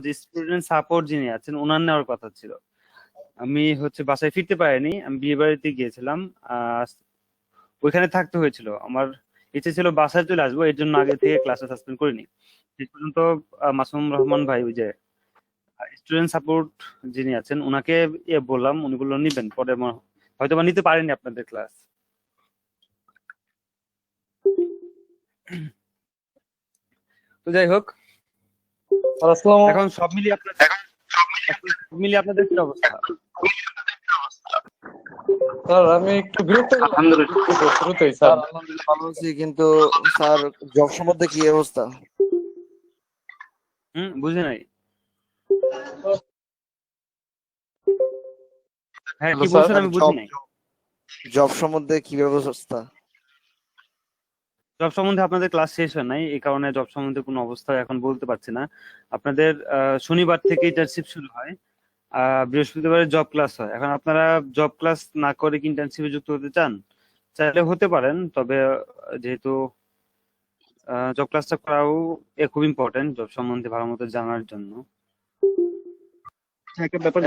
যে student support যিনি আছেন ওনার নেওয়ার কথা ছিল। আমি হচ্ছে বাসায় ফিরতে পারিনি, আমি বিয়ে বাড়িতে গিয়েছিলাম, ওইখানে থাকতে হয়েছিল। আমার ইচ্ছে ছিল বাসায় চলে আসবো, এর জন্য আগে থেকে ক্লাসে সাসপেন্ড করিনি। শেষ পর্যন্ত মাসুম রহমান ভাই, ওই যে স্টুডেন্ট সাপোর্ট যিনি আছেন ওনাকে বললাম, উনি বললো নিবেন, পরে হয়তো বা নিতে পারেনি আপনাদের ক্লাস। তো যাই হোক, এখন সব মিলিয়ে আপনাদের কি অবস্থা? স্যার আমি একটু বিরক্ত শুরুতেই স্যার। আলহামদুলিল্লাহ ভালো আছি, কিন্তু স্যার জব সম্বন্ধে কি অবস্থা? বুঝে নাই। হ্যাঁ, কি বলছেন আমি বুঝি নাই। জব সম্বন্ধে কি ব্যবস্থা? জব সম্বন্ধে আপনাদের ক্লাস শেষ হয় নাই, এই কারণে জব সম্বন্ধে কোনো অবস্থা এখন বলতে পারছি না। আপনাদের শনিবার থেকে ইন্টার্নশিপ শুরু হয়, বৃহস্পতিবারে জব ক্লাস হয়। এখন আপনারা জব ক্লাস না করে কি ইন্টার্নশিপে যুক্ত হতে চান? চাইলে হতে পারেন, তবে যেহেতু জব ক্লাসটা করাও খুব ইম্পর্টেন্ট জব সম্বন্ধে ভালো মতো জানার জন্য। একটা ব্যাপার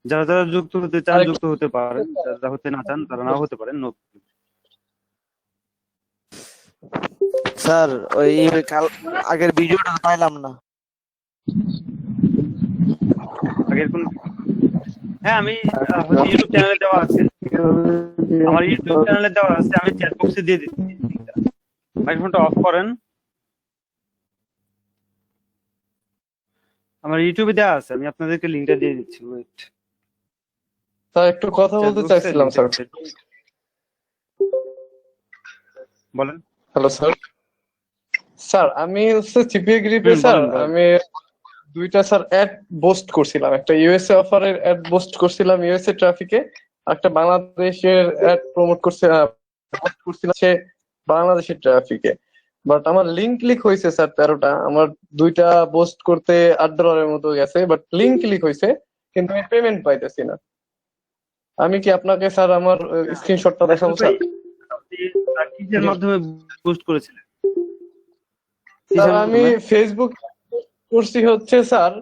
যারা যারা যুক্ত হতে চান যুক্ত হতে পারেন, যারা হতে না চান তারা নাও হতে পারেন। স্যার ওই আগের ভিডিওটা পাইলাম না। আগের কোন? হ্যাঁ, আমি ইউটিউব চ্যানেলে দেওয়া আছে, আমার ইউটিউব চ্যানেলে দেওয়া আছে, আমি চ্যাট বক্সে দিয়ে দিচ্ছি। মাইক্রোফোনটা অফ করেন। আমার ইউটিউবে দেওয়া আছে, আমি আপনাদেরকে লিংকটা দিয়ে দিচ্ছি। ওয়েট স্যার, একটু কথা বলতে চাইছিলাম স্যার। বলেন। Hello sir. স্যার আমি হচ্ছে চিপিএ গ্রিপে স্যার আমি দুইটা স্যার অ্যাড পোস্ট করছিলাম, একটা ইউএসএ অফারের অ্যাড পোস্ট করছিলাম ইউএসএ ট্রাফিকে, একটা বাংলাদেশের অ্যাড প্রমোট করছিলাম সে বাংলাদেশের ট্রাফিকে। বাট আমার লিংক ক্লিক হয়েছে স্যার 13টা, আমার দুইটা পোস্ট করতে $8 মতো গেছে, বাট লিংক ক্লিক হয়েছে কিন্তু আমি পেমেন্ট পাইতেছি না। আমি কি আপনাকে স্যার আমার স্ক্রিনশটটা দেখাবো স্যার? কিসের মাধ্যমে পোস্ট করেছিলেন? স্যার আমি ফেসবুক করছি হচ্ছে স্যার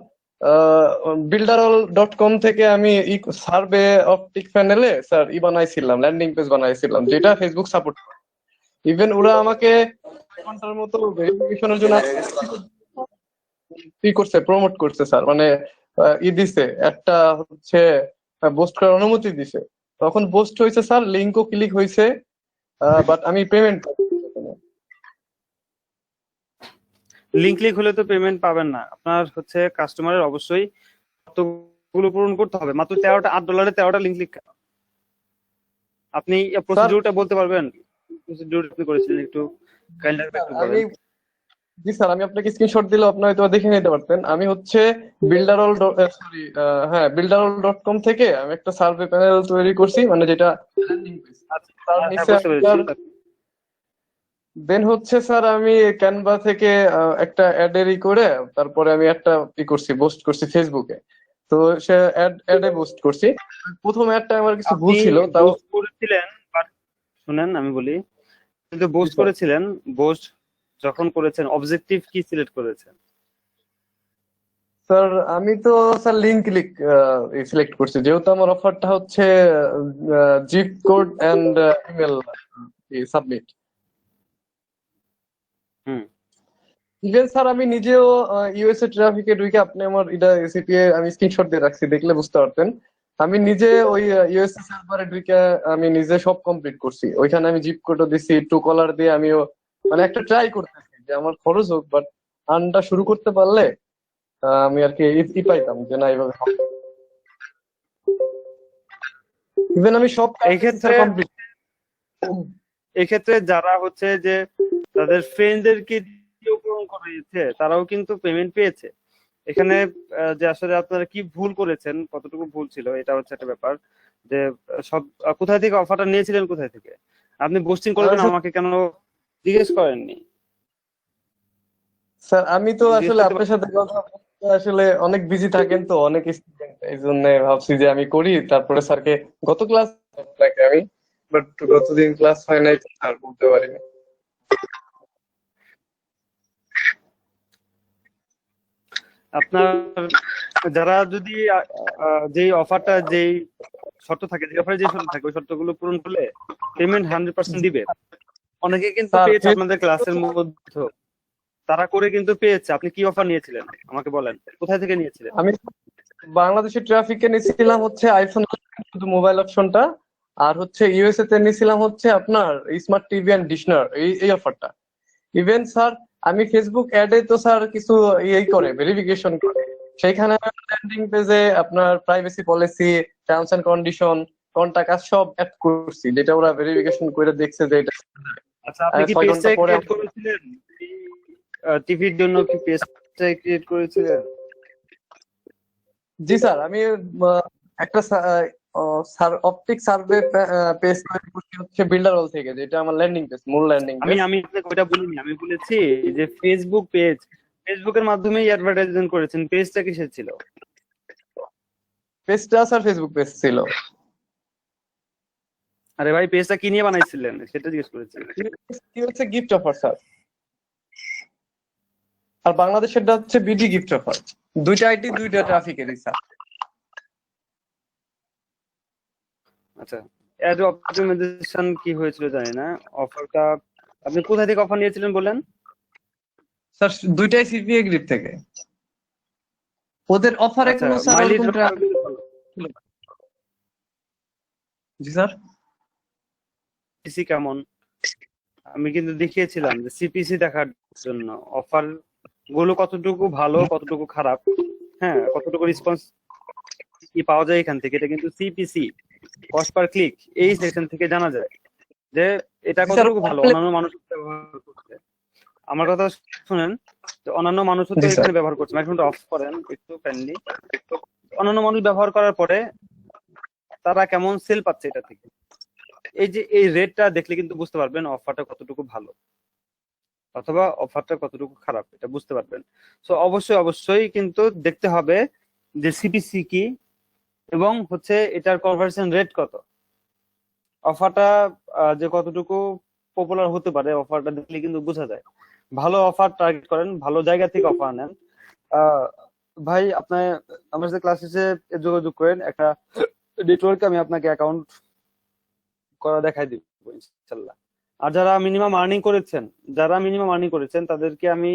builderall.com থেকে আমি সার্ভে অপটিক প্যানেলে স্যার বানাইছিলাম, ল্যান্ডিং পেজ বানাইছিলাম যেটা ফেসবুক সাপোর্ট করে। ইভেন ওরা আমাকে 1 ঘন্টার মতো ভেরিফিকেশনের জন্য করছে, প্রমোট করছে স্যার, মানে দিছে একটা হচ্ছে পোস্ট করার অনুমতি দিছে। তখন পোস্ট হয়েছে স্যার, লিংকও ক্লিক হয়েছে, বাট আমি পেমেন্ট লিংক ক্লিক হলে তো পেমেন্ট পাবেন না। আপনার হচ্ছে কাস্টমারের অবশ্যই কতগুলো পূরণ করতে হবে, মাত্র $8 13টা লিংক ক্লিক। আপনি প্রসিডিউরটা বলতে পারবেন? প্রসিডিউর আপনি করেছিলেন, একটু কাইন্ডলি একটু বলেন। জি স্যার, আমি আপনাকে স্ক্রিনশট দিলে আপনি হয়তো দেখে নিতে পারতেন। আমি হচ্ছে builderall.com থেকে আমি একটা সার্ভে প্যানেল তৈরি করছি, মানে যেটা দেন হচ্ছে স্যার আমি ক্যানভা থেকে একটা অ্যাডেরই করে তারপরে আমি একটা করছি, পোস্ট করছি ফেসবুকে। তো সে অ্যাডে পোস্ট করছি। প্রথম অ্যাডটা আমার কিছু ভুল ছিল, তাও করেছিলেন। বাট শুনেন আমি বলি, কিন্তু পোস্ট করেছিলেন, পোস্ট যখন করেছেন অবজেক্টিভ কি সিলেক্ট করেছেন? স্যার আমি তো স্যার লিংক ক্লিক সিলেক্ট করছি, যেহেতু আমার অফারটা হচ্ছে zip code and email submit. Even sir আমি নিজেও ইউএসএ ট্রাফিকে ঢুকে, আপনি আমার এটা সিপিএ আমি স্ক্রিনশট দিয়ে রাখছি, দেখলে বুঝতে পারতেন। আমি নিজে ওই ইউএসএ সার্ভারে ঢুকে আমি নিজে সব কমপ্লিট করছি। ওইখানে আমি জিপ কোডও দিছি, ট্রু কলার দিয়ে আমিও মানে একটা ট্রাই করতেছি যে আমার খরচ হোক, বাট আর্নটা শুরু করতে পারলে আমি আর কি পাইতাম যে না এইভাবে। ইভেন আমি সব এই ক্ষেত্রে যারা হচ্ছে যে তাদের ফ্রেন্ডদেরকে পূরণ করেছে তারাও কিন্তু পেমেন্ট পেয়েছে। এখানে যে আসলে আপনারা কি ভুল করেছেন, কতটুকু ভুল ছিল, এটা হচ্ছে একটা ব্যাপার। যে সব কোথায় থেকে অফারটা নিয়েছিলেন, কোথায় থেকে আপনি পোস্টিং করবেন আমাকে কেন জিজ্ঞেস করেননি? স্যার আমি তো আসলে আপনার সাথে কথা আসলে অনেক বিজি থাকেন তো অনেক স্টুডেন্ট, এই জন্য ভাবছি যে আমি করি, তারপরে স্যারকে গত ক্লাস আমি বাট গতদিন ক্লাস হয় নাই, স্যার বলতে পারিনি। আপনার যারা যদি যেই অফারটা যেই শর্ত থাকে, যে অফারে যে শর্ত থাকে ওই শর্তগুলো পূরণ করলে পেমেন্ট 100% দিবে। অনেকে কিন্তু স্যার পেয়েছে আপনাদের ক্লাসের মধ্যে, তারা করে কিন্তু পেয়েছে। আপনি কি অফার নিয়েছিলেন আমাকে বলেন, কোথায় থেকে নিয়েছিলেন? আমি বাংলাদেশের ট্রাফিকে নিয়েছিলাম হচ্ছে আইফোন শুধু মোবাইল অপশনটা, আর হচ্ছে ইউএসএ তে নিয়েছিলাম হচ্ছে আপনার স্মার্ট টিভি এন্ড ডিশনার এই অফারটা। ইভেন স্যার আমি ফেসবুক অ্যাডে তো স্যার কিছু এই করে ভেরিফিকেশন করে, সেইখানে ল্যান্ডিং পেজে আপনার privacy policy, terms and condition, contact সব অ্যাড করছি, যেটা ওরা ভেরিফিকেশন করে দেখছে যে এটা। আচ্ছা, আপনি কি 6 পেজটা ঘন্টা পরে ক্রিয়েট করেছিলেন? টিভির জন্য কি পেজটা ক্রিয়েট করেছিলেন? জি স্যার, আমি একটা অপটিক সার্ভে পেজ তৈরি করছি হচ্ছে বিল্ডারওয়াল থেকে, যেটা আমার ল্যান্ডিং পেজ, মূল ল্যান্ডিং আমি পেজ। আমি আপনাকে ওইটা বলিনি, আমি বলেছি যে ফেসবুক পেজ, ফেসবুকের মাধ্যমেই অ্যাডভার্টাইজমেন্ট করেছেন। পেজটা কিসের ছিল? পেজটা স্যার ফেসবুক পেজ ছিল। আরে ভাই, পেজটা কি নিয়ে বানাইছিলেন সেটা জিজ্ঞেস করেছি। কি হচ্ছে গিফট অফার স্যার, আর বাংলাদেশেরটা হচ্ছে বিডি গিফট অফার। দুইটা আইটি দুইটা ট্রাফিকেরই স্যার। আচ্ছা, অ্যাড অপটিমাইজেশন কি হয়েছিল জানি না। অফারটা আপনি কোথা থেকে অফার নিয়েছিলেন বলেন? স্যার দুইটাই সিপিএ গ্রিপ থেকে। ওদের অফারে আচ্ছা, কোনো স্যার মাইলেজ ওরকম জি স্যার। সিপিসি কেমন? আমি কিন্তু দেখিয়েছিলাম যে সিপিসি দেখার জন্য অফার গুলো কতটুকু ভালো কতটুকু খারাপ, হ্যাঁ, কতটুকু রেসপন্স কি পাওয়া যায় এখান থেকে। এটা কিন্তু সিপিসি, কস্ট পার ক্লিক, এই সেকশন থেকে জানা যায় যে এটা কতটুকু ভালো অন্যান্য মানুষ ব্যবহার করছে। আমার কথা শুনেন, তো অন্যান্য মানুষও তো এখানে ব্যবহার করছে। মাইক্রোফোনটা অফ করেন একটু কাইন্ডলি। অন্যান্য মানুষ ব্যবহার করার পরে তারা কেমন সেল পাচ্ছে এটা থেকে। এই যে এই রেটটা দেখলে কিন্তু বুঝতে পারবেন অফারটা কতটুকু ভালো অথবা অফারটা কতটুকু খারাপ, এটা বুঝতে পারবেন। সো অবশ্যই অবশ্যই কিন্তু দেখতে হবে যে সিপিসি কি এবং হচ্ছে এটার কনভার্সন রেট কত। অফারটা যে কতটুকু পপুলার হতে পারে অফারটা দেখলে কিন্তু বোঝা যায়। ভালো অফার টার্গেট করেন, ভালো জায়গা থেকে অফার নেন। ভাই আপনার আমার সাথে ক্লাস শেষে যোগাযোগ করেন, একটা নেটওয়ার্কে আমি আপনাকে অ্যাকাউন্ট করা দেখাই দিব ইনশাল্লাহ। আর যারা মিনিমাম আর্নিং করেছেন তাদেরকে আমি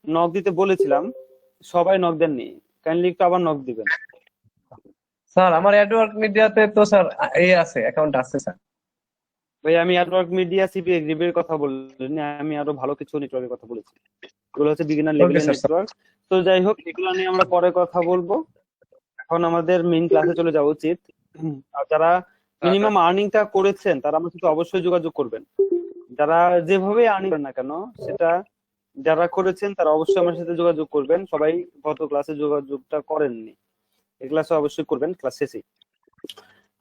নক দিতে বলেছিলাম, সবাই নক দেননি। কাইন্ডলি একটু আবার নক দিবেন। স্যার আমার অ্যাডওয়ার্ক মিডিয়াতে তো স্যার এই আছে, অ্যাকাউন্ট আছে স্যার। ভাই আমি অ্যাডওয়ার্ক মিডিয়া সিপি এগ্রিবের কথা বলিনি, আমি আরো ভালো কিছু নেটওয়ার্কের কথা বলেছি। এগুলো হচ্ছে বিগিনার লেভেলের নেটওয়ার্ক। তো যাই হোক, এগুলো নিয়ে আমরা পরে কথা বলবো। এখন আমাদের মেইন ক্লাসে চলে যাওয়া উচিত। আর যারা মিনিমাম আর্নিংটা করেছেন তারা আমার সাথে অবশ্যই যোগাযোগ করবেন। যারা যেভাবে আর্নিং করেন না কেন সেটা যারা করেছেন তারা অবশ্যই আমার সাথে যোগাযোগ করবেন। সবাই গত ক্লাসে যোগাযোগটা করেননি, এই ক্লাসে অবশ্যই করবেন ক্লাস শেষে।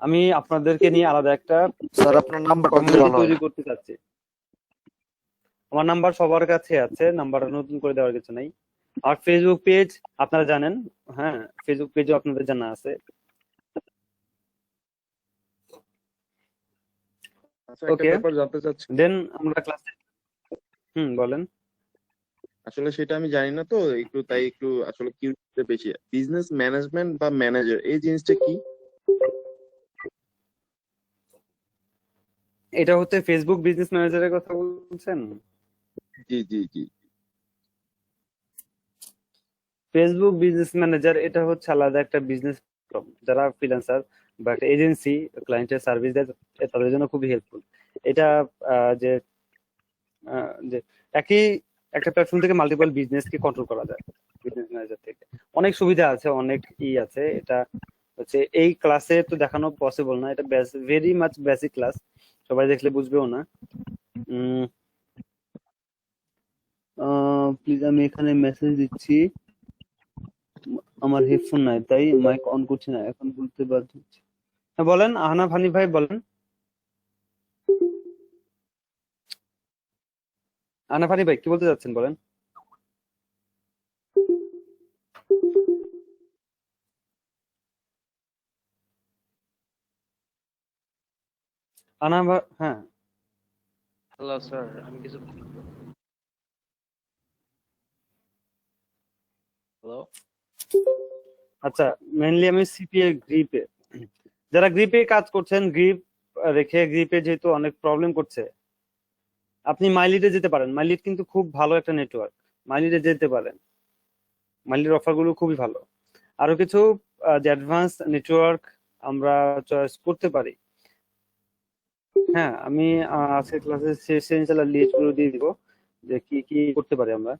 আমি আপনাদেরকে নিয়ে আলাদা একটা স্যার আপনার নাম্বারটা দিলে কমিউনিটি ভালো হয়। তৈরি করতে চাচ্ছি। আমার নাম্বার সবার কাছে আছে, নাম্বারটা নতুন করে দেওয়ার কিছু নাই। আর ফেসবুক পেজ আপনারা জানেন, হ্যাঁ, ফেসবুক পেজও আপনাদের জানা আছে। আচ্ছা, একটা ওকে, ব্যাপার জানতে চাচ্ছি। দেন আমরা ক্লাসে বলেন। আসলে সেটা আমি জানি না তো, তাই একটু আসলে কিউরিয়াসিটি বেশি। বিজনেস ম্যানেজমেন্ট বা ম্যানেজার এই জিনিসটা কি? এটা হচ্ছে ফেসবুক বিজনেস ম্যানেজারের কথা বলছেন? জি জি জি। ফেসবুক বিজনেস ম্যানেজার এটা হচ্ছে আলাদা একটা বিজনেস। যারা ফ্রিল্যান্সার বা একটা এজেন্সি ক্লায়েন্টের সার্ভিস দেয় তাদের জন্য খুবই হেল্পফুল। এটা যে যে একই একটা প্ল্যাটফর্ম থেকে মাল্টিপল বিজনেসকে কন্ট্রোল করা যায় বিজনেস ম্যানেজার থেকে। অনেক সুবিধা আছে, অনেক আছে। এটা হচ্ছে এই ক্লাসে তো দেখানো পসিবল না, এটা ভেরি মাচ বেসিক ক্লাস, সবাই দেখলে বুঝবেও না। প্লিজ আমি এখানে মেসেজ দিচ্ছি, আমার হেডফোন নাই তাই মাইক অন করছি না, এখন বলতে বাধ্য হচ্ছি। হ্যাঁ বলেন, আহনাফ হানিফ ভাই বলেন। আহনাফ হানিফ ভাই কি বলতে চাচ্ছেন বলেন। আহনাফ হ্যাঁ। হ্যালো স্যার, আমি কিছু হ্যালো আচ্ছা, মেইনলি আমি সিপিএ গ্রিপে, যারা গ্রিপে কাজ করছেন, গ্রিপ রেখে গ্রিপে যেহেতু অনেক প্রবলেম করছে, আপনি মাইলিডে যেতে পারেন। মাইলিড কিন্তু খুব ভালো একটা নেটওয়ার্ক, মাইলিডে যেতে পারেন। মাইলিডের অফার গুলো খুবই ভালো। আরো কিছু যে অ্যাডভান্স নেটওয়ার্ক আমরা চয়েস করতে পারি। হ্যাঁ, আমি আজকের ক্লাসে শেষে ইনশাআল্লাহ লিস্ট গুলো দিয়ে দিব যে কি কি করতে পারি আমরা।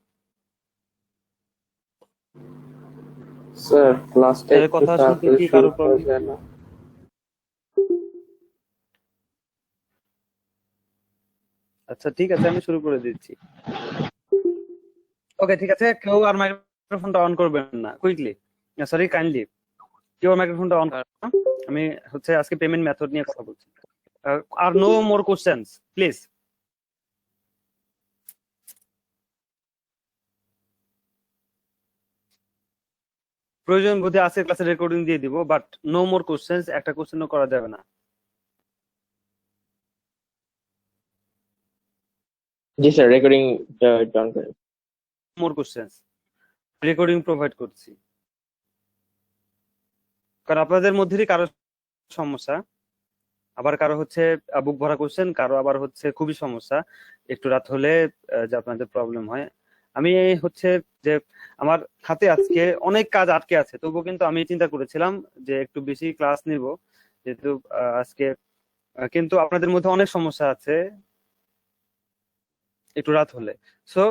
স্যার ক্লাসটা তাদের একটু কথা শুনতে তাড়াতাড়ি কি শুরু কারো করা প্রবলেম? যায় না? আচ্ছা ঠিক আছে, আমি শুরু করে দিচ্ছি। ওকে ঠিক আছে, কেউ আর মাইক্রোফোনটা অন করবেন না কুইকলি, সরি কাইন্ডলি কেউ আর মাইক্রোফোনটা অন করবেন না। আমি হচ্ছে আজকে পেমেন্ট মেথড নিয়ে কথা বলছি। আর নো মোর কোশ্চেন্স প্লিজ। প্রয়োজন বোধে আজকের ক্লাসে রেকর্ডিং দিয়ে দিব, বাট নো মোর কোশ্চেন্স, একটা কোশ্চেনও করা যাবে না। জি স্যার, রেকর্ডিং ডান করেন। মোর কোশ্চেন্স, রেকর্ডিং প্রোভাইড করছি। কারণ আপনাদের মধ্যেই কারো সমস্যা, আবার কারো হচ্ছে বুক ভরা কোশ্চেন, কারো আবার হচ্ছে খুবই সমস্যা, একটু রাত হলে যে আপনাদের প্রবলেম হয়। আমি হচ্ছে যে আমার হাতে আজকে অনেক কাজ আটকে আছে, তবুও কিন্তু আমি চিন্তা করেছিলাম যে একটু বেশি ক্লাস নিব, যেহেতু আজকে কিন্তু আপনাদের মধ্যে অনেক সমস্যা আছে একটু রাত হলে। সো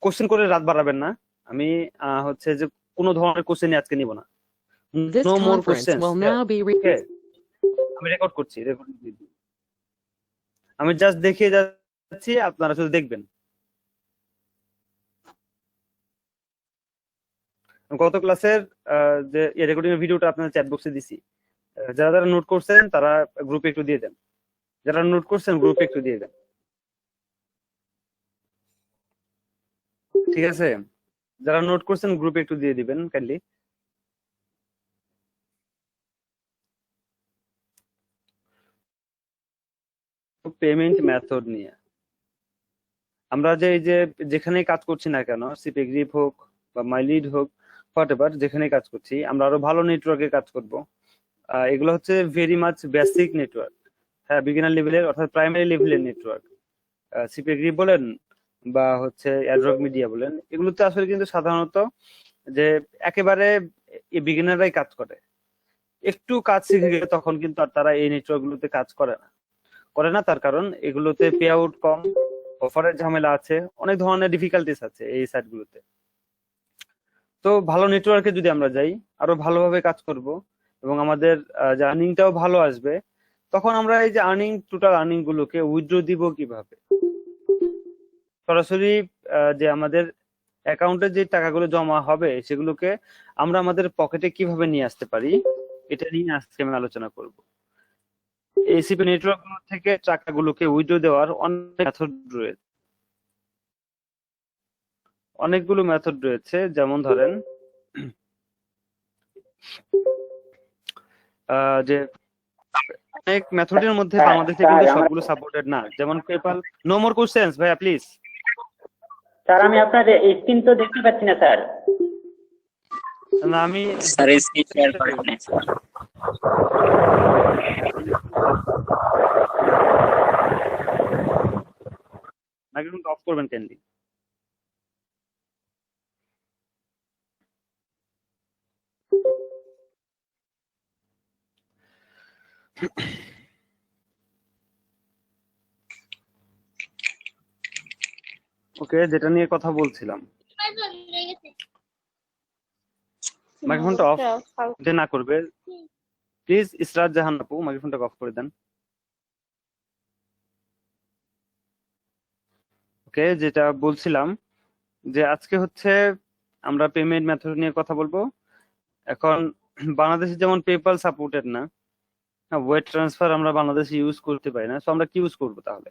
কোশ্চেন করে রাত বাড়াবেন না। আমি হচ্ছে যে কোনো ধরনের কোশ্চেন আজকে নিব না। This no more conference question. will now be আমি রেকর্ড করছি, আমি জাস্ট দেখিয়ে যাচ্ছি, আপনারা শুধু দেখবেন। গত ক্লাসের যে রেকর্ডিং এর ভিডিওটা আপনার চ্যাট বক্সে দিছি, যারা যারা নোট করছেন তারা গ্রুপে একটু দিয়ে দেন, যারা নোট করছেন গ্রুপে একটু দিয়ে দেন, ঠিক আছে? যারা নোট করছেন গ্রুপে একটু দিয়ে দিবেন কাইন্ডলি। পেমেন্ট মেথড নিয়ে আমরা যে এই যে যেখানে কাজ করছি না কেন, সিপি গ্রিপ হোক বা মাইলিড হোক, হোয়াটএভার, যেখানে কাজ করছি আমরা আরো ভালো নেটওয়ার্কে কাজ করব। এগুলো হচ্ছে ভেরি মাচ বেসিক নেটওয়ার্ক, হ্যাঁ, বিগিনার লেভেলের অর্থাৎ প্রাইমারি লেভেলের নেটওয়ার্ক। সিপি গ্রিপ বলেন বা হচ্ছে অ্যাডরক মিডিয়া বলেন, এগুলোতে আসলে কিন্তু সাধারণত যে একেবারে বিগিনাররাই কাজ করে। একটু কাজ শিখে গেলে তখন কিন্তু আর তারা এই নেটওয়ার্ক গুলোতে কাজ করে না। তার কারণ এগুলোতে পে আউট কম, অফারের ঝামেলা আছে, অনেক ধরনের ডিফিকাল্টিস আছে এই সাইট গুলোতে। তো ভালো নেটওয়ার্কে যদি আমরা যাই, আরো ভালোভাবে কাজ করব এবং আমাদের যে আর্নিংটাও ভালো আসবে, তখন আমরা এই যে টোটাল আর্নিং গুলোকে উইথড্র দিব কিভাবে? সরাসরি যে আমাদের অ্যাকাউন্টে যে টাকাগুলো জমা হবে সেগুলোকে আমরা আমাদের পকেটে কিভাবে নিয়ে আসতে পারি, এটা নিয়ে আজকে আমি আলোচনা করব। এসিপি নেটওয়ার্ক গুলো থেকে টাকাগুলোকে উইথড্র দেওয়ার অনেকগুলো মেথড রয়েছে। যেমন ধরেন যে অনেক মেথডের মধ্যে বাংলাদেশে কিন্তু সবগুলো সাপোর্টেড না, যেমন পেপাল। নো মোর কোশ্চেন্স ভাইয়া প্লিজ। স্যার আমি আপনার স্ক্রিন তো দেখতে পাচ্ছি না স্যার। না, আমি স্যার স্ক্রিন শেয়ার করেন না স্যার। মাইক্রোফোনটা অফ করবেন কাইন্ডলি। ওকে, যেটা নিয়ে কথা বলছিলাম, মাইক্রোফোনটা অফ যে না করবে প্লিজ। ইসরাত জাহান আপু, মাইক্রোফোনটা অফ করে দেন। ওকে, যেটা বলছিলাম যে আজকে হচ্ছে আমরা পেমেন্ট মেথড নিয়ে কথা বলবো। এখন বাংলাদেশে যেমন পেপাল সাপোর্টেড না, ওয়েট ট্রান্সফার আমরা বাংলাদেশে ইউজ করতে পারি না। সো আমরা কি ইউজ করবো তাহলে?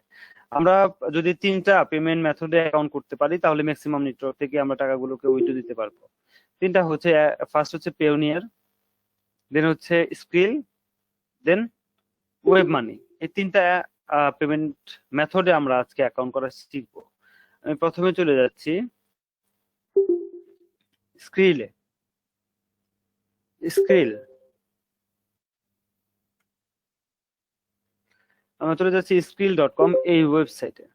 আমরা যদি 3টা পেমেন্ট মেথডে অ্যাকাউন্ট করতে পারি তাহলে ম্যাক্সিমাম নেটওয়ার্ক থেকে আমরা টাকাগুলোকে উইথড্র দিতে পারবো। 3টা হচ্ছে, ফার্স্ট হচ্ছে পেওনিয়ার, দেন হচ্ছে স্কিল, দেন ওয়েব মানি। এই 3টা পেমেন্ট মেথডে আমরা আজকে অ্যাকাউন্ট করা শিখবো। আমি প্রথমে চলে যাচ্ছি স্ক্রিলে। স্ক্রিল, আমরা চলে যাচ্ছি skrill.com এই ওয়েবসাইটে।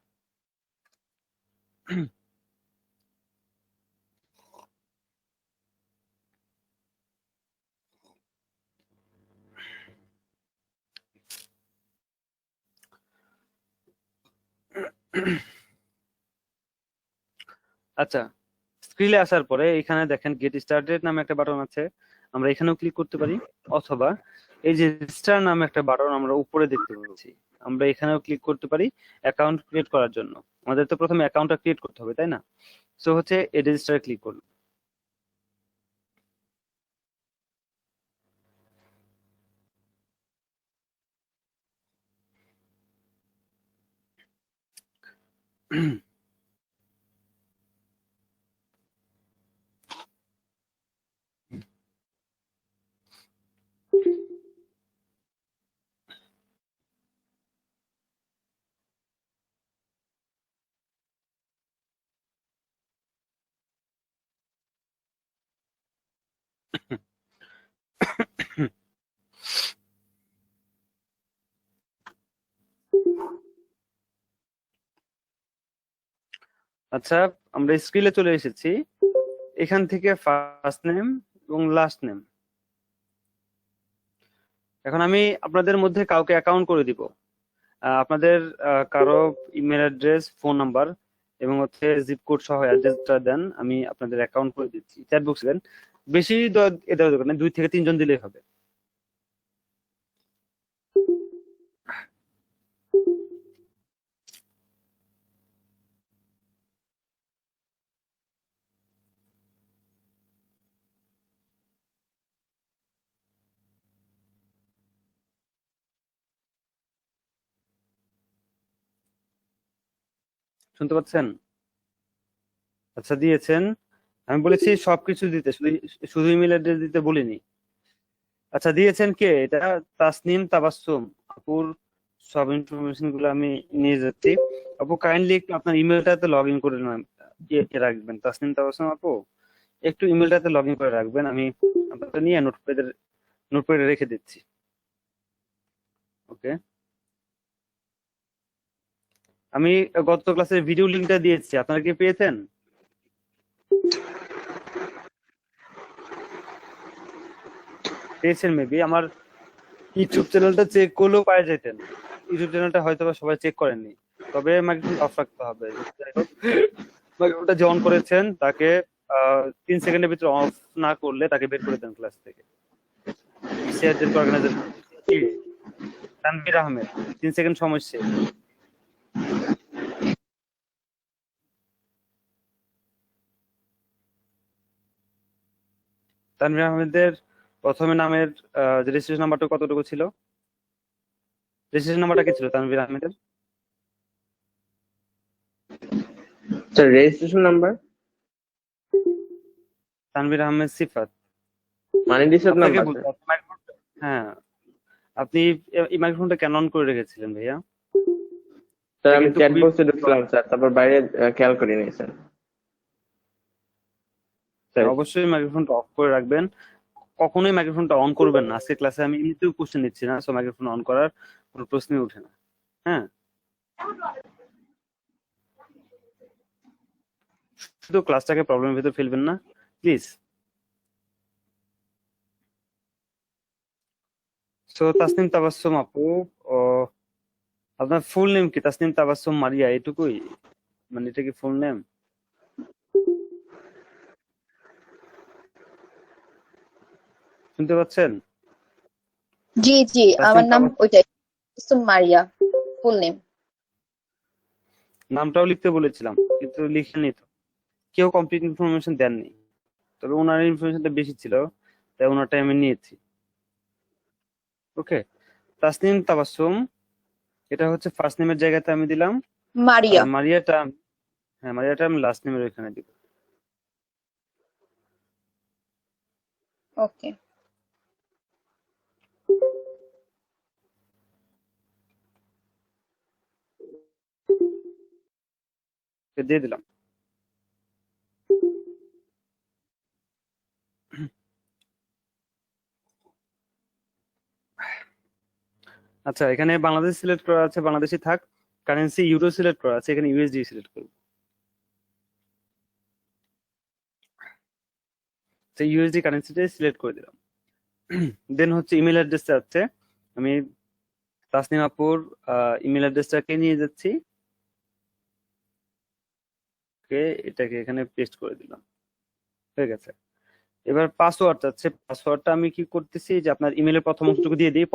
আচ্ছা, স্ক্রিলে আসার পরে এখানে দেখেন গেট স্টার্টেড নামে একটা বাটন আছে, আমরা এখানেও ক্লিক করতে পারি, অথবা এই যে রেজিস্টার নামে একটা বাটন আমরা উপরে দেখতে পাচ্ছি, আমরা এখানেও ক্লিক করতে পারি অ্যাকাউন্ট ক্রিয়েট করার জন্য। আমাদের তো প্রথমে অ্যাকাউন্টটা ক্রিয়েট করতে হবে, তাই না? সো হচ্ছে এই রেজিস্টারে ক্লিক করুন। আচ্ছা, আমরা স্ক্রিলে চলে এসেছি। এখান থেকে ফার্স্ট নেম এবং লাস্ট নেম, এখন আমি আপনাদের মধ্যে কাউকে অ্যাকাউন্ট করে দিব। আপনাদের কারো ইমেল অ্যাড্রেস, ফোন নাম্বার এবং হচ্ছে জিপ কোড সহ অ্যাড্রেসটা দেন, আমি আপনাদের অ্যাকাউন্ট করে দিচ্ছি। চ্যাট বক্সে দেন, বেশি এটা দরকার নেই, 2 থেকে 3 জন দিলেই হবে। শুনতে পাচ্ছেন? আচ্ছা, দিয়েছেন। আমি বলেছি সবকিছু দিতে, শুধু শুধু ইমেল অ্যাড্রেস দিতে বলিনি। আচ্ছা, দিয়েছেন কে? এটা তাসনিম তাবাসসুম আপুর সব ইনফরমেশন গুলো আমি নিয়ে যাচ্ছি। আপু কাইন্ডলি একটু আপনার ইমেলটাতে লগ ইন করে রাখবেন। তাসনিম তাবাসসুম আপু একটু ইমেলটাতে লগ ইন করে রাখবেন, আমি আপনাকে নিয়ে নোটপ্যাডে রেখে দিচ্ছি। ওকে, আমি গত ক্লাসের ভিডিও লিংকটা দিয়েছি, আপনারা কি পেয়েছেন? পেয়েছেন মেবি। আমার ইউটিউব চ্যানেলটা চেক করলেও পাওয়া যেতেন। ইউটিউব চ্যানেলটা হয়তো বা সবাই চেক করেননি, তবে মাইক্রোফোন অফ রাখতে হবে। যাই হোক, মাইক্রোফোনটা যে অন করেছেন তাকে 3 সেকেন্ডের ভিতরে অফ না করলে তাকে বের করে দেন ক্লাস থেকে। অর্গানাইজার তানভীর আহমেদ, 3 সেকেন্ড সময় শেষ। তানভীর আহমেদের প্রথমে নামের রেজিস্ট্রেশন নাম্বারটা কতটুকু ছিল? রেজিস্ট্রেশন নাম্বারটা কি ছিল তানভীর আহমেদের? Sir registration number Tanvir Ahmed Sifat. মানে ডিসেট আপনাকে নাম্বার বলতে হ্যাঁ, আপনি এই মাইক্রোফোনটা কেন অন করে রেখেছিলেন ভাইয়া? স্যার আমি কিন্তু চ্যাট খুবই বক্সে ঢুকলাম স্যার, তারপর বাইরে খেয়াল করিনি স্যার। অবশ্যই মাইক্রোফোনটা অফ করে রাখবেন, কখনোই মাইক্রোফোনটা অন করবেন না। আজকে ক্লাসে আমি এমনিতেও কোশ্চেন নিচ্ছি না, সো মাইক্রোফোন অন করার কোনো প্রশ্নই ওঠে না। হ্যাঁ, শুধু ক্লাসটাকে প্রবলেমের ভিতর ফেলবেন না প্লিজ। সো তাসনিম তাবাসসুম আপু, ও আপনার ফুল নেম কি? তাসনিম তাবাসসুম মারিয়া, এটুকুই? মানে এটা কি ফুল নেম? শুনতে পাচ্ছেন? জি জি, আমার নাম ওইটাই, মারিয়া, ফুল নেম। নামটাও লিখতে বলেছিলাম কিন্তু লিখেনি তো, কেউ কমপ্লিট ইনফরমেশন দেননি, তবে ওনার ইনফরমেশনটা বেশি ছিল তাই ওনারটাই আমি নিয়েছি। ওকে, তাসনিম তাবাসসুম এটা হচ্ছে ফার্স্ট নেমের জায়গাতে আমি দিলাম, মারিয়া। আর মারিয়াটা, হ্যাঁ মারিয়াটা আমি লাস্ট নেমের ওইখানে দিব। ওকে, দিয়ে দিলাম। আচ্ছা, এখানে বাংলাদেশ সিলেক্ট করা আছে, বাংলাদেশি থাক। কারেন্সি ইউরো সিলেক্ট করা আছে, এখানে ইউএসডি সিলেক্ট করব। সেই ইউএসডি কারেন্সিটাই সিলেক্ট করে দিলাম। দেন হচ্ছে ইমেল অ্যাড্রেসটা আছে, আমি তাসনিম আপুর ইমেল অ্যাড্রেসটাকে নিয়ে যাচ্ছি। ওকে, এটাকে এখানে পেস্ট করে দিলাম, হয়ে গেছে। এবার পাসওয়ার্ড আছে, পাসওয়ার্ডটা আমি কি করতেছি যে আপনার ইমেলের প্রথম অংশটুকু দিয়ে দিই,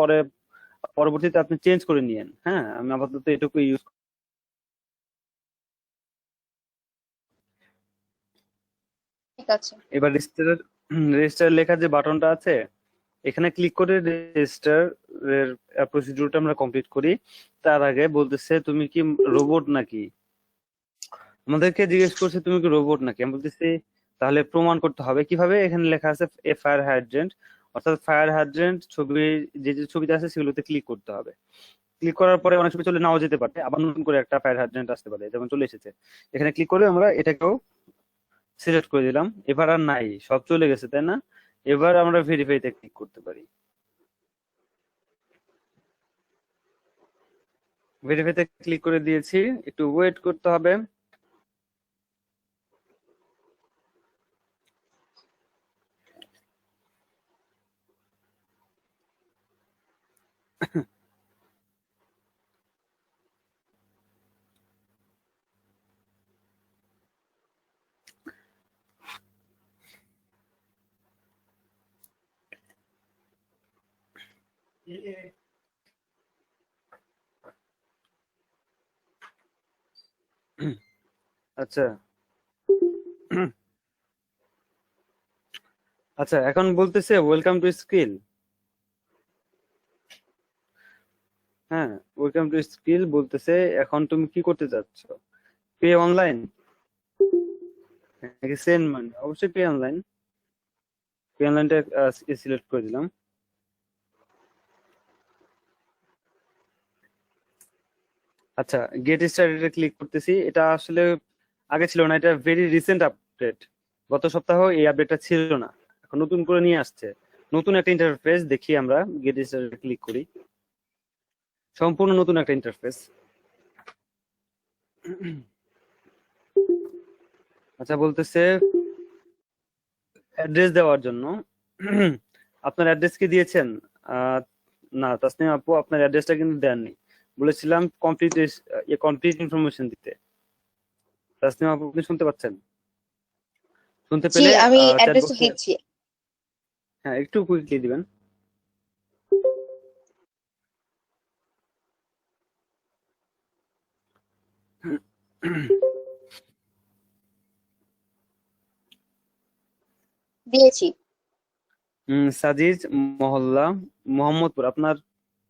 পরবর্তীতে আপনি চেঞ্জ করে নিয়েন। হ্যাঁ, আমি আপাতত এটুকু ইউজ। ঠিক আছে। এবার রেজিস্টার লেখার যে বাটনটা আছে, এখানে ক্লিক করে রেজিস্টার এর প্রসিডিউরটা আমরা কমপ্লিট করি। তার আগে বলতেছে তুমি কি রোবট নাকি, আমাদেরকে জিজ্ঞেস করছে তুমি কি রোবট নাকি। আমি বলতেছি তাহলে প্রমাণ করতে হবে কিভাবে। এখানে লেখা আছে এ ফায়ার হাইড্রেন্ট, অর্থাৎ ফায়ার হাইড্রেন্ট ছবি যে যে ছবিতে আছে সেগুলোতে ক্লিক করতে হবে। ক্লিক করার পরে অনেক ছবি চলে নাও যেতে পারে, আবার নতুন করে একটা ফায়ার হাইড্রেন্ট আসতে পারে, যেমন চলে এসেছে। এখানে ক্লিক করে আমরা এটাকেও সিলেক্ট করে দিলাম। এবার আর নাই, সব চলে গেছে, তাই না? এবার আমরা ভেরিফাইতে ক্লিক করতে পারি। ভেরিফাইতে ক্লিক করে দিয়েছি, একটু ওয়েট করতে হবে। আচ্ছা আচ্ছা, এখন বলতেছে ওয়েলকাম টু স্কিল। হ্যাঁ, ওয়েলকাম টু স্কিল বলতেছে। এখন তুমি কি করতে চাচ্ছ? পে অনলাইন নাকি সেন্ড মানি? অবশ্যই পে অনলাইন। পে অনলাইনটা সিলেক্ট করে দিলাম। আচ্ছা, গেট স্টার্টেড ক্লিক করতেছি। এটা আসলে আগে ছিল না, এটা ভেরি রিসেন্ট আপডেট। গত সপ্তাহ এই আপডেটটা ছিল না, এখন নতুন করে নিয়ে আসছে। নতুন একটা ইন্টারফেস দেখি আমরা, গেট স্টার্টেড ক্লিক করি। সম্পূর্ণ নতুন একটা ইন্টারফেস। আচ্ছা, বলতেছে অ্যাড্রেস দেওয়ার জন্য। আপনার অ্যাড্রেস কি দিয়েছেন? না তাসনিম আপু, আপনার অ্যাড্রেসটা কিন্তু দেননি। বলেছিলাম কমপ্লিট ইনফরমেশন দিতে। তাসনিম আপু, আপনি শুনতে পাচ্ছেন? শুনতে জি, পেলে আমি চ্যাট অ্যাড্রেস বক্সে, দিচ্ছি। হ্যাঁ একটু কুইকলি দিবেন। দিয়েছি। সাজিজ মহল্লা, মোহাম্মদপুর। আপনার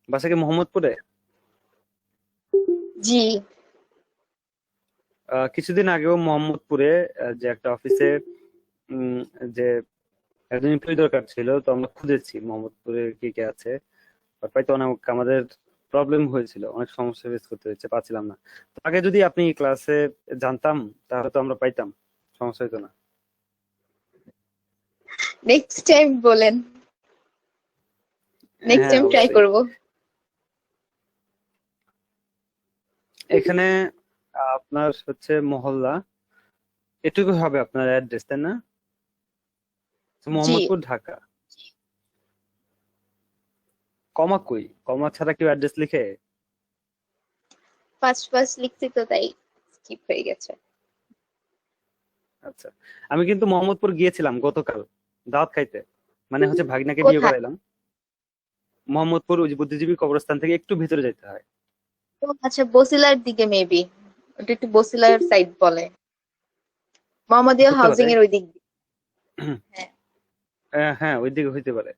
বাসা কি মোহাম্মদপুরে? জি। কিছুদিন আগেও মোহাম্মদপুরে যে একটা অফিসে যে একজন এমপ্লয়ি দরকার ছিল, তো আমরা খুঁজেছি মোহাম্মদপুরে কে কে আছে, বাট পাইতে অনেক আমাদের প্রবলেম হয়েছিল, অনেক সমস্যা ফেস করতে হয়েছে, পাচ্ছিলাম না। তো আগে যদি আপনি ক্লাসে জানতাম তাহলে তো আমরা পাইতাম, সমস্যা হতো না। নেক্সট টাইম বলেন, নেক্সট হ্যাঁ টাইম ট্রাই অবশ্যই। করব। এখানে আপনার হচ্ছে মহল্লা, এটুকু হবে আপনার অ্যাড্রেস, তাই না? জি। মোহাম্মদপুর, ঢাকা। কমা কই? কমা ছাড়া কেউ অ্যাড্রেস লিখে? ফার্স্ট লিখছি তো তাই স্কিপ হয়ে গেছে। আচ্ছা, আমি কিন্তু মোহাম্মদপুর গিয়েছিলাম গতকাল দাওয়াত খাইতে, মানে হচ্ছে ভাগনাকে বিয়ে কোথায়? করাইলাম। মোহাম্মদপুর ওই যে বুদ্ধিজীবী কবরস্থান থেকে একটু ভিতরে যেতে হয়। ও আচ্ছা, বসিলার দিকে মেবি, ওটা একটু বসিলার সাইড বলে, মোহাম্মদিয়া হতে হাউজিং পারে। এর ওই দিক দিয়ে। হ্যাঁ। হ্যাঁ ওই দিকে হইতে পারে।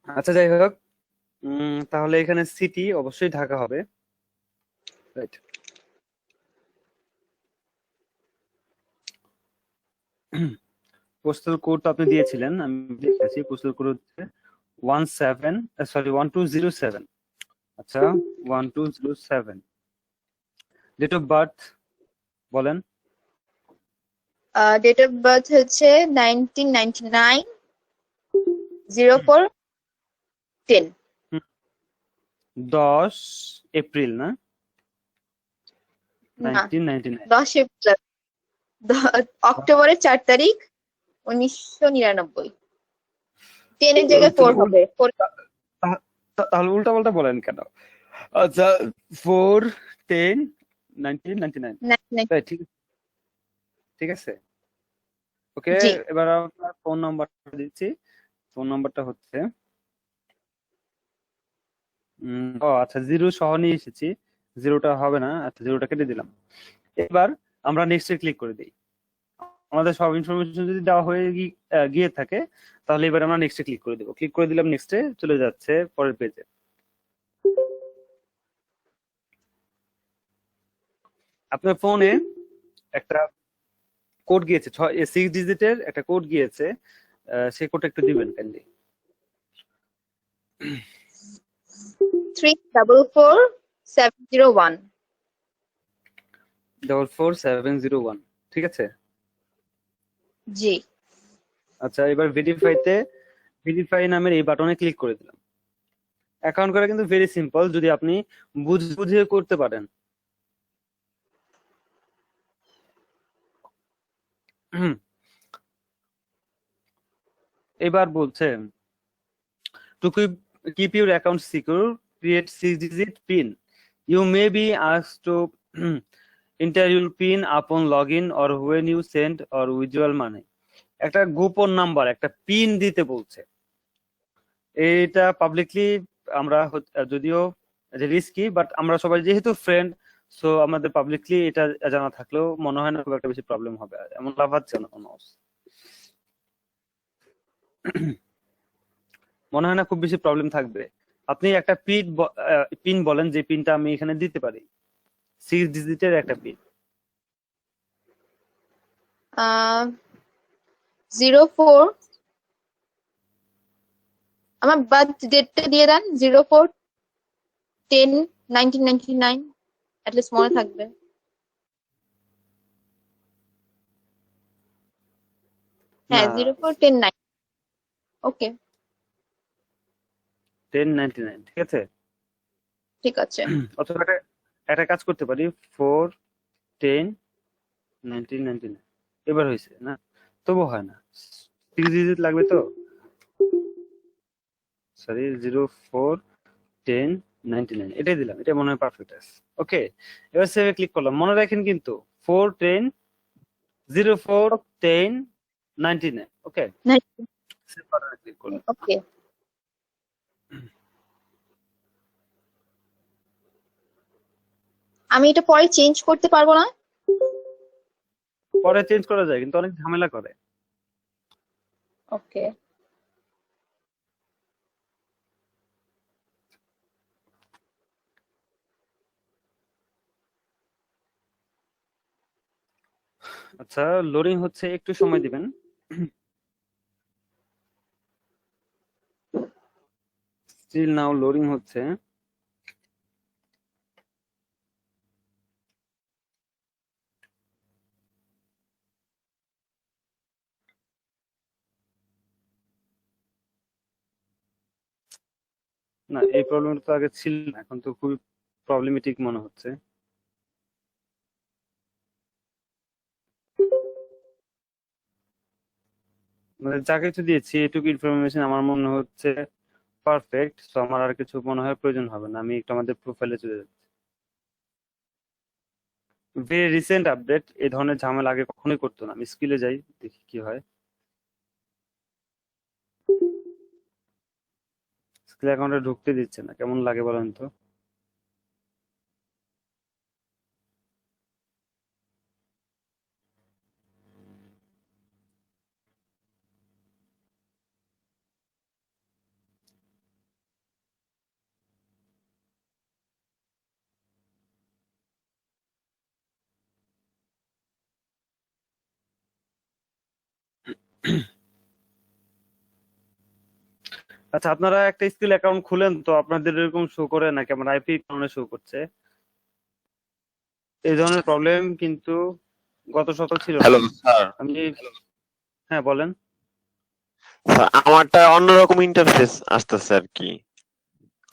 আচ্ছা যাই হোক, তাহলে এখানে সিটি অবশ্যই ঢাকা হবে, রাইট? পোস্টাল কোড আপনি দিয়েছিলেন, আমি দেখেছি। পোস্টাল কোড হচ্ছে 1207। আচ্ছা, 1207। ডেট অফ বার্থ বলেন। ডেট অফ বার্থ হচ্ছে 1999 0410 10 এপ্রিল না না 1999 10 এপ্রিল অক্টোবরের 4 তারিখ 1999 10 এর জায়গায় 4 হবে 4 তাহলে উল্টা পাল্টা বলেন কেন? আচ্ছা 4/10/1999 তাই ঠিক ঠিক আছে ওকে। জি। এবার আপনার ফোন নাম্বারটা দিচ্ছি। ফোন নাম্বারটা হচ্ছে আচ্ছা 0 সহ নিয়ে এসেছি, 0টা হবে না, আচ্ছা 0টা কেটে দিলাম। এবার আমরা নেক্সটে ক্লিক করে দিই। আমাদের সব ইনফরমেশন যদি দেওয়া হয়ে গিয়ে থাকে তাহলে এবার আমরা নেক্সটে ক্লিক করে দেব। ক্লিক করে দিলাম, নেক্সটে চলে যাচ্ছে পরের পেজে। আপনার ফোনে একটা কোড গিয়েছে 6 ডিজিটের একটা কোড গিয়েছে, সেই কোডটা একটু দিবেন কাইন্ডলি। 344701 44701 ঠিক আছে। জি। আচ্ছা এবার ভেরিফাই নামের এই বাটনে ক্লিক করে দিলাম। অ্যাকাউন্ট করা কিন্তু ভেরি সিম্পল যদি আপনি বুঝে করতে পারেন। এবার বলছে two keep your account secure, create 6-digit PIN. You may be asked to enter your PIN upon login or when you send or withdraw money. একটা গোপন নাম্বার, একটা পিন দিতে বলছে। এটা পাবলিকলি আমরা যদিও রিস্কি, বাট আমরা সবাই যেহেতু ফ্রেন্ড, সো আমাদের পাবলিকলি এটা জানা থাকলেও মনে হয় না খুব একটা বেশি প্রবলেম হবে, এমন লাভ হচ্ছে না কোনো। মনে হয় না খুব বেশি প্রবলেম থাকবে। আপনি একটা পিন বলেন যে পিনটা আমি এখানে দিতে পারি, 6 ডিজিটের একটা পিন। 04 আমার বার্থ ডেটটা দিয়ে দেন 04/10/1999 at least মনে থাকবে। হ্যাঁ 04/10/9 ওকে 1099 ঠিক আছে। ঠিক আছে। অথবা একটা কাজ করতে পারি 4/10/1999 এবার হয়েছে না, তবু হয় না, 6 ডিজিট লাগবে তো, সরি 04/10/99 এটাই দিলাম, এটা মনে হয় পারফেক্ট আছে। ওকে এবার সেভে ক্লিক করলাম। মনে রাখেন কিন্তু 04/10 ওকে সেভ বাটনে ক্লিক করলাম। ওকে আমি এটা পরে চেঞ্জ করতে পারবো না? পরে চেঞ্জ করা যায় কিন্তু অনেক ঝামেলা করে। ওকে আচ্ছা লোডিং হচ্ছে, একটু সময় দিবেন। স্টিল নাও লোডিং হচ্ছে। না এই প্রবলেমটা তো আগে ছিল না, এখন তো খুবই প্রবলেমেটিক মনে হচ্ছে। মানে যা কিছু দিয়েছি এটুকু ইনফরমেশন আমার মনে হচ্ছে পারফেক্ট, তো আমার আর কিছু মনে হয় প্রয়োজন হবে না। আমি একটু আমাদের প্রোফাইলে চলে যাচ্ছি। ভেরি রিসেন্ট আপডেট, এই ধরনের ঝামেলা আগে কখনোই করতো না। আমি স্কিলে যাই দেখি কি হয়। স্কিল অ্যাকাউন্টে ঢুকতে দিচ্ছে না, কেমন লাগে বলেন তো। আচ্ছা আপনারা একটা স্কিল অ্যাকাউন্ট খুলেন তো আপনাদের এরকম শো করে নাকি আমার আইপি কারণে শো করছে? এই ধরনের প্রবলেম কিন্তু গত সপ্তাহ ছিল না। হ্যালো স্যার, আমি হ্যাঁ বলেন। স্যার, আমারটা অন্যরকম ইন্টারফেস আসতেছে আর কি,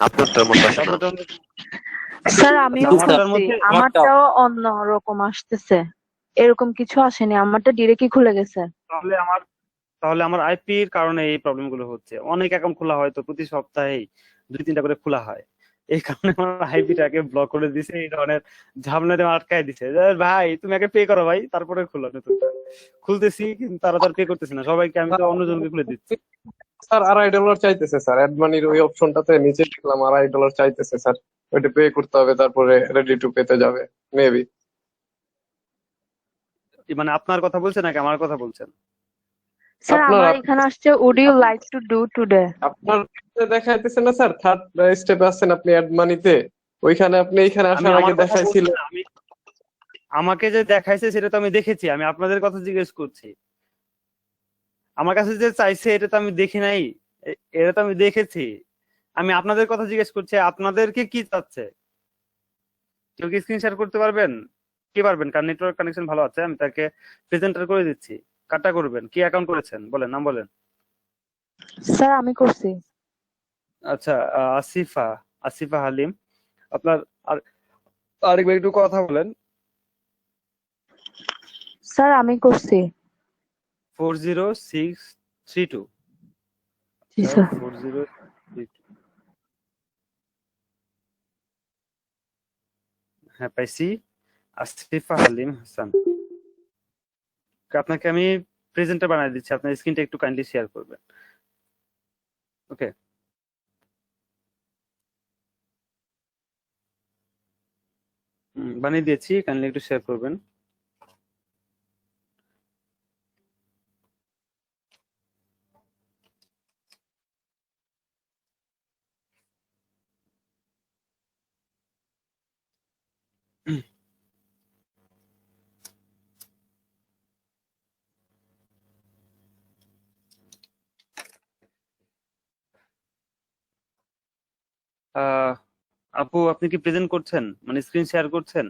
আপনারটার মতো আসে না। আপনারটার মধ্যে স্যার আমিও আমারটার খুলছি, মধ্যে আমারটাও অন্য রকম আসতেছে, এরকম কিছু আসেনি, আমারটা ডিরেক্টই খুলে গেছে। তাহলে আমার আইপির কারণে এই প্রবলেম গুলো হচ্ছে। অনেক অ্যাকাউন্ট খোলা হয় তো প্রতি সপ্তাহেই 2-3টা করে খোলা হয়, এই কারণে আমার আইপিটাকে ব্লক করে দিছে, এই ধরনের ঝামেলাতে আটকায় দিছে যে, ভাই তুমি আগে পে করো ভাই, তারপরে খুলো নতুনটা। খুলতেছি কিন্তু তারা তার পে করতেছে না, সবাইকে আমি তো অন্যজনকে খুলে দিচ্ছি। স্যার $2.5 চাইতেছে স্যার, অ্যাড মানির ওই অপশনটাতে নিচে দেখলাম $2.5 চাইতেছে স্যার। ওইটা পে করতে হবে, তারপরে রেডি টু পেতে যাবে মেবি। মানে আপনার কথা বলছেন নাকি আমার কথা বলছেন? স্যার আপনার আমার এখানে আসছে would you like to do today. আপনার দেখাইতেছে না স্যার, থার্ড স্টেপে আছেন আপনি অ্যাড মানিতে, ওইখানে আপনি এইখানে আমি আসার আগে আমার কথা দেখাইছিল। বলছি না, আমাকে যে দেখাইছে সেটা তো আমি দেখেছি, আমি আপনাদের কথা জিজ্ঞেস করছি। আমার কাছে যে চাইছে এটা তো আমি দেখি নাই, এটা তো আমি দেখেছি। আমি আপনাদের কথা জিজ্ঞেস করছি, আপনাদেরকে কি চাচ্ছে? কেউ কি স্ক্রিন শেয়ার করতে পারবেন? কি পারবেন? কার নেটওয়ার্ক কানেকশন ভালো আছে আমি তাকে প্রেজেন্টার করে দিচ্ছি। কাটা করবেন? কি অ্যাকাউন্ট করেছেন বলেন, নাম বলেন। স্যার আমি করছি। আচ্ছা, আসিফা, আসিফা হালিম। আপনার আর আরেকবার একটু কথা বলেন। স্যার আমি করছি। 40632। জি স্যার। 4032। হ্যাঁ পাইছি, আসিফা হালিম হাসান। আপনাকে আমি প্রেজেন্টার বানিয়ে দিচ্ছি, আপনার স্ক্রিনটা একটু কাইন্ডলি শেয়ার করবেন। ওকে, বানিয়ে দিয়েছি, কাইন্ডলি একটু শেয়ার করবেন। আহ আপু আপনি কি প্রেজেন্ট করছেন, মানে স্ক্রিন শেয়ার করছেন?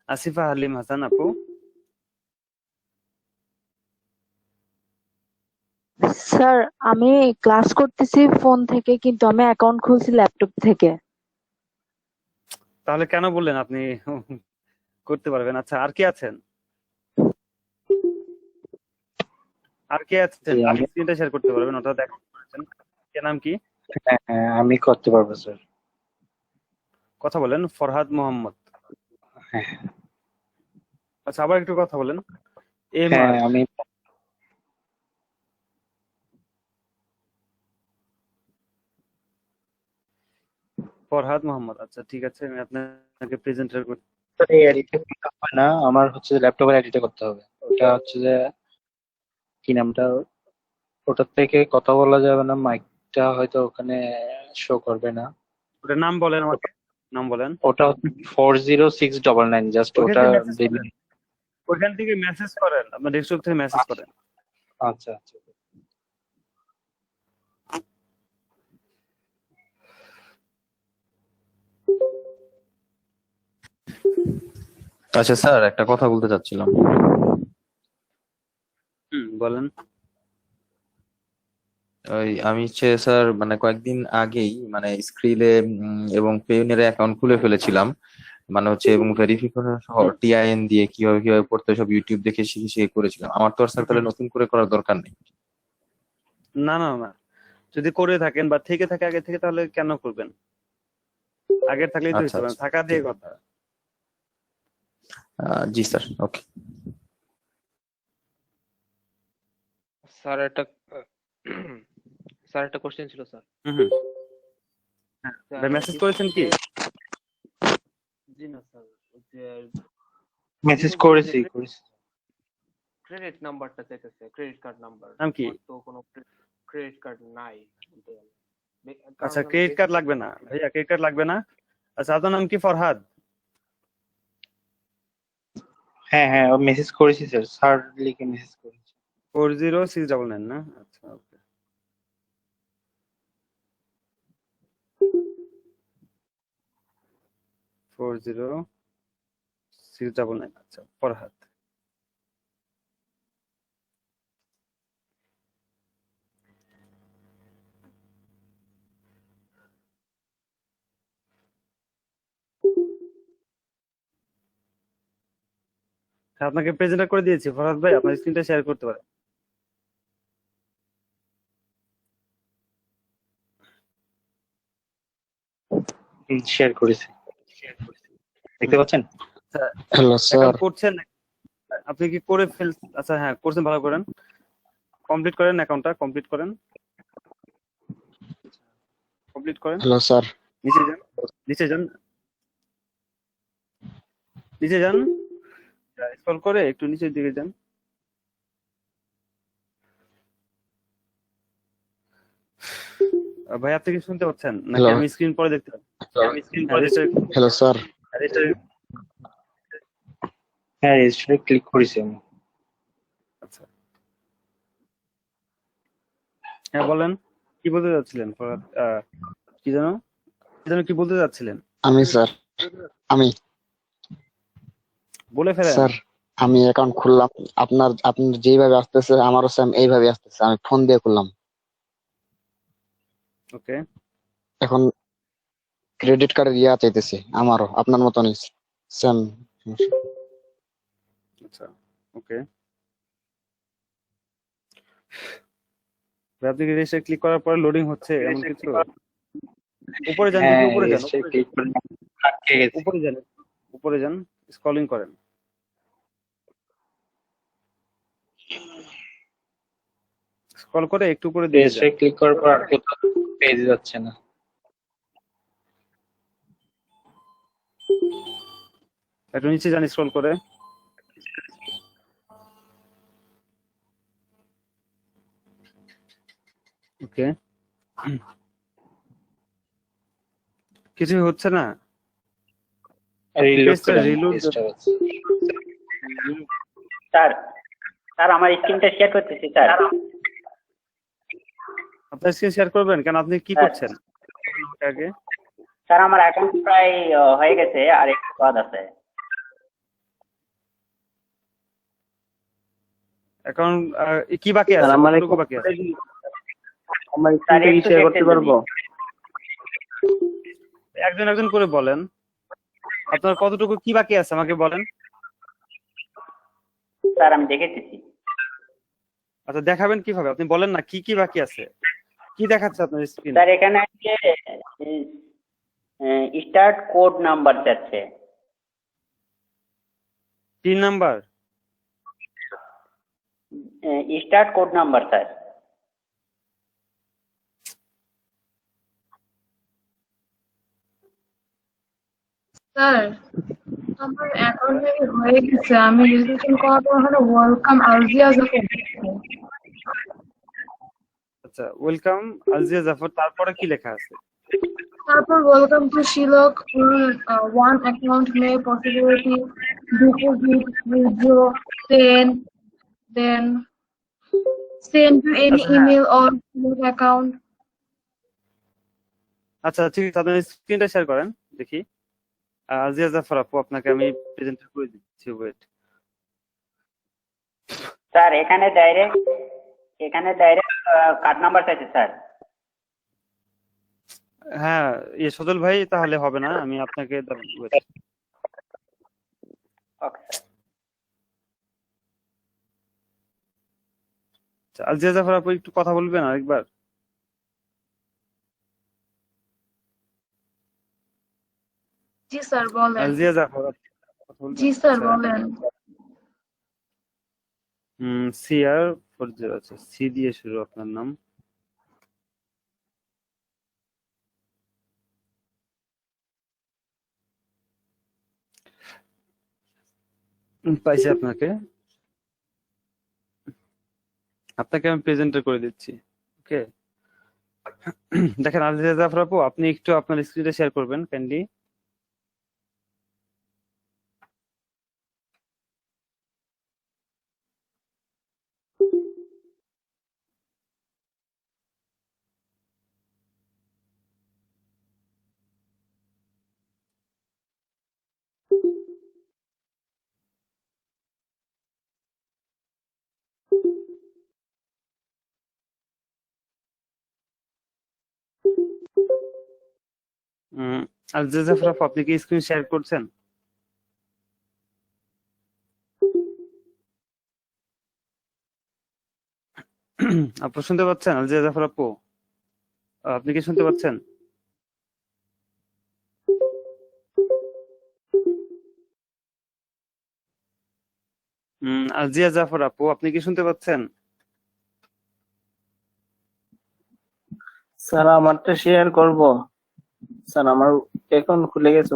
আসিফা হালিম হাসান আপু। স্যার আমি ক্লাস করতেছি ফোন থেকে, কিন্তু আমি অ্যাকাউন্ট খুলছি ল্যাপটপ থেকে। তাহলে কেন বললেন আপনি করতে পারবেন? আচ্ছা, আর কি আছেন? আর কে আছেন আমি স্ক্রিনটা শেয়ার করতে পারবেন, ওটা দেখা করেছেন? কে নাম কি? হ্যাঁ, আমি করতে পারবো স্যার। কথা বলেন। ফরহাদ মোহাম্মদ। হ্যাঁ আচ্ছা, আবার একটু কথা বলেন। এম হ্যাঁ আর আমি ফরহাদ মোহাম্মদ। আচ্ছা ঠিক আছে, আমি আপনাকে প্রেজেন্টার করছি। এই এডিটটা করতে হবে না, আমার হচ্ছে ল্যাপটপের এডিটটা করতে হবে। ওটা হচ্ছে যে কি নামটা, ওটার থেকে কথা বলা যাবে না, মাইকটা হয়তো ওখানে শো করবে না। ওটার নাম বলেন আমাকে, নাম বলেন। ওটা হচ্ছে 40699, জাস্ট ওইখান ওটা থেকে মেসেজ দিবি। করেন, ওইখান থেকে মেসেজ করেন, আপনার ডেস্কটপ থেকে মেসেজ করেন। আচ্ছা আচ্ছা। আচ্ছা স্যার, একটা কথা বলতে চাচ্ছিলাম। বলেন। ওই আমি হচ্ছে স্যার, মানে কয়েকদিন আগেই মানে স্ক্রিলে এবং পেইনের অ্যাকাউন্ট খুলে ফেলেছিলাম, মানে হচ্ছে এবং ভেরিফিকেশন সহ টিআইএন দিয়ে কিভাবে কিভাবে করতে হয় সব ইউটিউব দেখে শিখে শিখে করেছিলাম। আমার তো আর স্যার তাহলে নতুন করে করার দরকার নেই। না না না, যদি করে থাকেন বা থেকে থাকে আগে থেকে, তাহলে কেন করবেন? আগের থাকলেই তো আচ্ছা হইতো, আচ্ছা, থাকা দিয়ে কথা। জি স্যার, ওকে। স্যার একটা স্যার একটা কোশ্চেন ছিল স্যার। হ্যাঁ, মেসেজ করেছেন কি? জি না স্যার, মেসেজ করেছি। ক্রেডিট নাম্বারটা চাইতেছে, ক্রেডিট কার্ড নাম্বার। নাম কি? তো কোনো ক্রেডিট কার্ড নাই। আচ্ছা, ক্রেডিট কার্ড লাগবে না ভাইয়া, ক্রেডিট কার্ড লাগবে না। আচ্ছা, আপনার নাম কি? ফরহাদ? হ্যাঁ হ্যাঁ মেসেজ করেছি স্যার, স্যার লিখে মেসেজ করেছি। 40699 না? আচ্ছা okay. Four zero six double nine. আচ্ছা, ফরহাদ। আপনাকে প্রেজেন্টার করে দিয়েছি ফরহাদ ভাই, আপনার স্ক্রিনটা শেয়ার করতে পারেন। শেয়ার করেছি, দেখতে পাচ্ছেন? আচ্ছা, হ্যালো এখন স্যার। করছেন আপনি কি করে ফেল? আচ্ছা হ্যাঁ করছেন, ভালো করেন, কমপ্লিট করেন, অ্যাকাউন্টটা কমপ্লিট করেন, কমপ্লিট করেন। Hello sir. নিচে যান, নিচে যান, নিচে যান, স্ক্রল করে একটু নিচের দিকে যান। ভাই আপনি কি শুনতে পাচ্ছেন নাকি Hello. আমি স্ক্রিন পরে দেখতে পাচ্ছি? Hello sir. হ্যাঁ, রেজিস্টারে ক্লিক করেছি আমি। আচ্ছা হ্যাঁ বলেন, কি বলতে যাচ্ছিলেন ফরহাদ? কি যেন কি বলতে যাচ্ছিলেন? আমি স্যার, আমি বলে ফেলেন। স্যার আমি অ্যাকাউন্ট খুললাম। আপনার যেইভাবে আসতেছে আমারও সেম এইভাবে আসতেছে। আমি ফোন দিয়ে খুললাম। ওকে, এখন ক্রেডিট কার্ডের ইয়া চাইতেছি, আমারও আপনার মতনই সেম। আচ্ছা ওকে, আপনি কি রেজিস্টার ক্লিক করার পরে লোডিং হচ্ছে এমন কিছু? উপরে যান, হ্যাঁ, দেখি উপরে যান, রেজিস্টারে ক্লিক করে আটকে গেছে। উপরে যান, উপরে যান, স্ক্রলিং করেন। স্ক্রল করে একটু উপরে দিয়ে যান। রেজিস্টারে ক্লিক করার পর আর কোথাও পেজ যাচ্ছে না। একটু নিচে যান স্ক্রল করে। ওকে, কিছু হচ্ছে না। রিলোড পেজটা করে রিলোড স্যার স্যার আমার স্ক্রিনটা শেয়ার করতেছি স্যার। আপনার স্ক্রিন শেয়ার করবেন কেন? আপনি কি করছেন আগে? স্যার আমার অ্যাকাউন্ট প্রায় হয়ে গেছে, আর একটু বাদ আছে। অ্যাকাউন্ট কি বাকি আছে? স্যার আমার কতটুকু বাকি আছে? আমার স্যার স্ক্রিনটা কি একটু শেয়ার দেখতে করতে পারবো? একজন একজন করে বলেন, আপনার কতটুকু কি বাকি আছে আমাকে বলেন। স্যার আমি দেখেছি। আচ্ছা দেখাবেন কিভাবে? আপনি বলেন না কি কি বাকি আছে, কি দেখাচ্ছে আপনার স্ক্রিনে? স্যার এখানে আছে স্টার্ট কোড নাম্বার যাচ্ছে। 3 number. Start code number sir. Sir আমার অ্যাকাউন্টে হয়ে গেছে, আমি রেজিস্ট্রেশন করার পর ওখানে ওয়েলকাম আলজিয়া যখন আচ্ছা ওয়েলকাম আলজিয়া জাফর, তারপরে কি লেখা আছে? তারপর welcome to Shilak, one account May possibility deposit withdraw send to any আচ্ছা, হ্যাঁ। email or Shiloh account. আচ্ছা ঠিক আছে, আপনি স্ক্রিনটা শেয়ার করেন দেখি। আলজিয়া জাফর আপু, আপনাকে আমি প্রেজেন্ট করে দিচ্ছি, ওয়েট। স্যার এখানে ডাইরেক্ট কার্ড নাম্বার চাইছে স্যার। হ্যাঁ সজল ভাই, তাহলে হবে না, আমি আপনাকে ওকে স্যার। আলজিয়া জাফর আপু একটু কথা বলবেন আরেকবার? জি স্যার বলেন। আলজিয়া জাফর আপু কথা বলবেন? জি স্যার আচ্ছা। বলেন। CR40 আছে, সি দিয়ে শুরু আপনার নাম। পাইছি আপনাকে, আপনাকে আমি প্রেজেন্টার করে দিচ্ছি। ওকে, দেখেন আলজিয়া জাফর আপু, আপনি একটু আপনার স্ক্রিনটা শেয়ার করবেন কাইন্ডলি। আলজিয়া জাফর আপু, আপনি কি স্ক্রিন শেয়ার করছেন? আপু শুনতে পাচ্ছেন? আলজিয়া জাফর আপু, আপনি কি শুনতে পাচ্ছেন? আলজিয়া জাফর আপু, আপনি কি শুনতে পাচ্ছেন? স্যার আমারটা শেয়ার করব? স্যার আমার অ্যাকাউন্ট খুলে গেছে।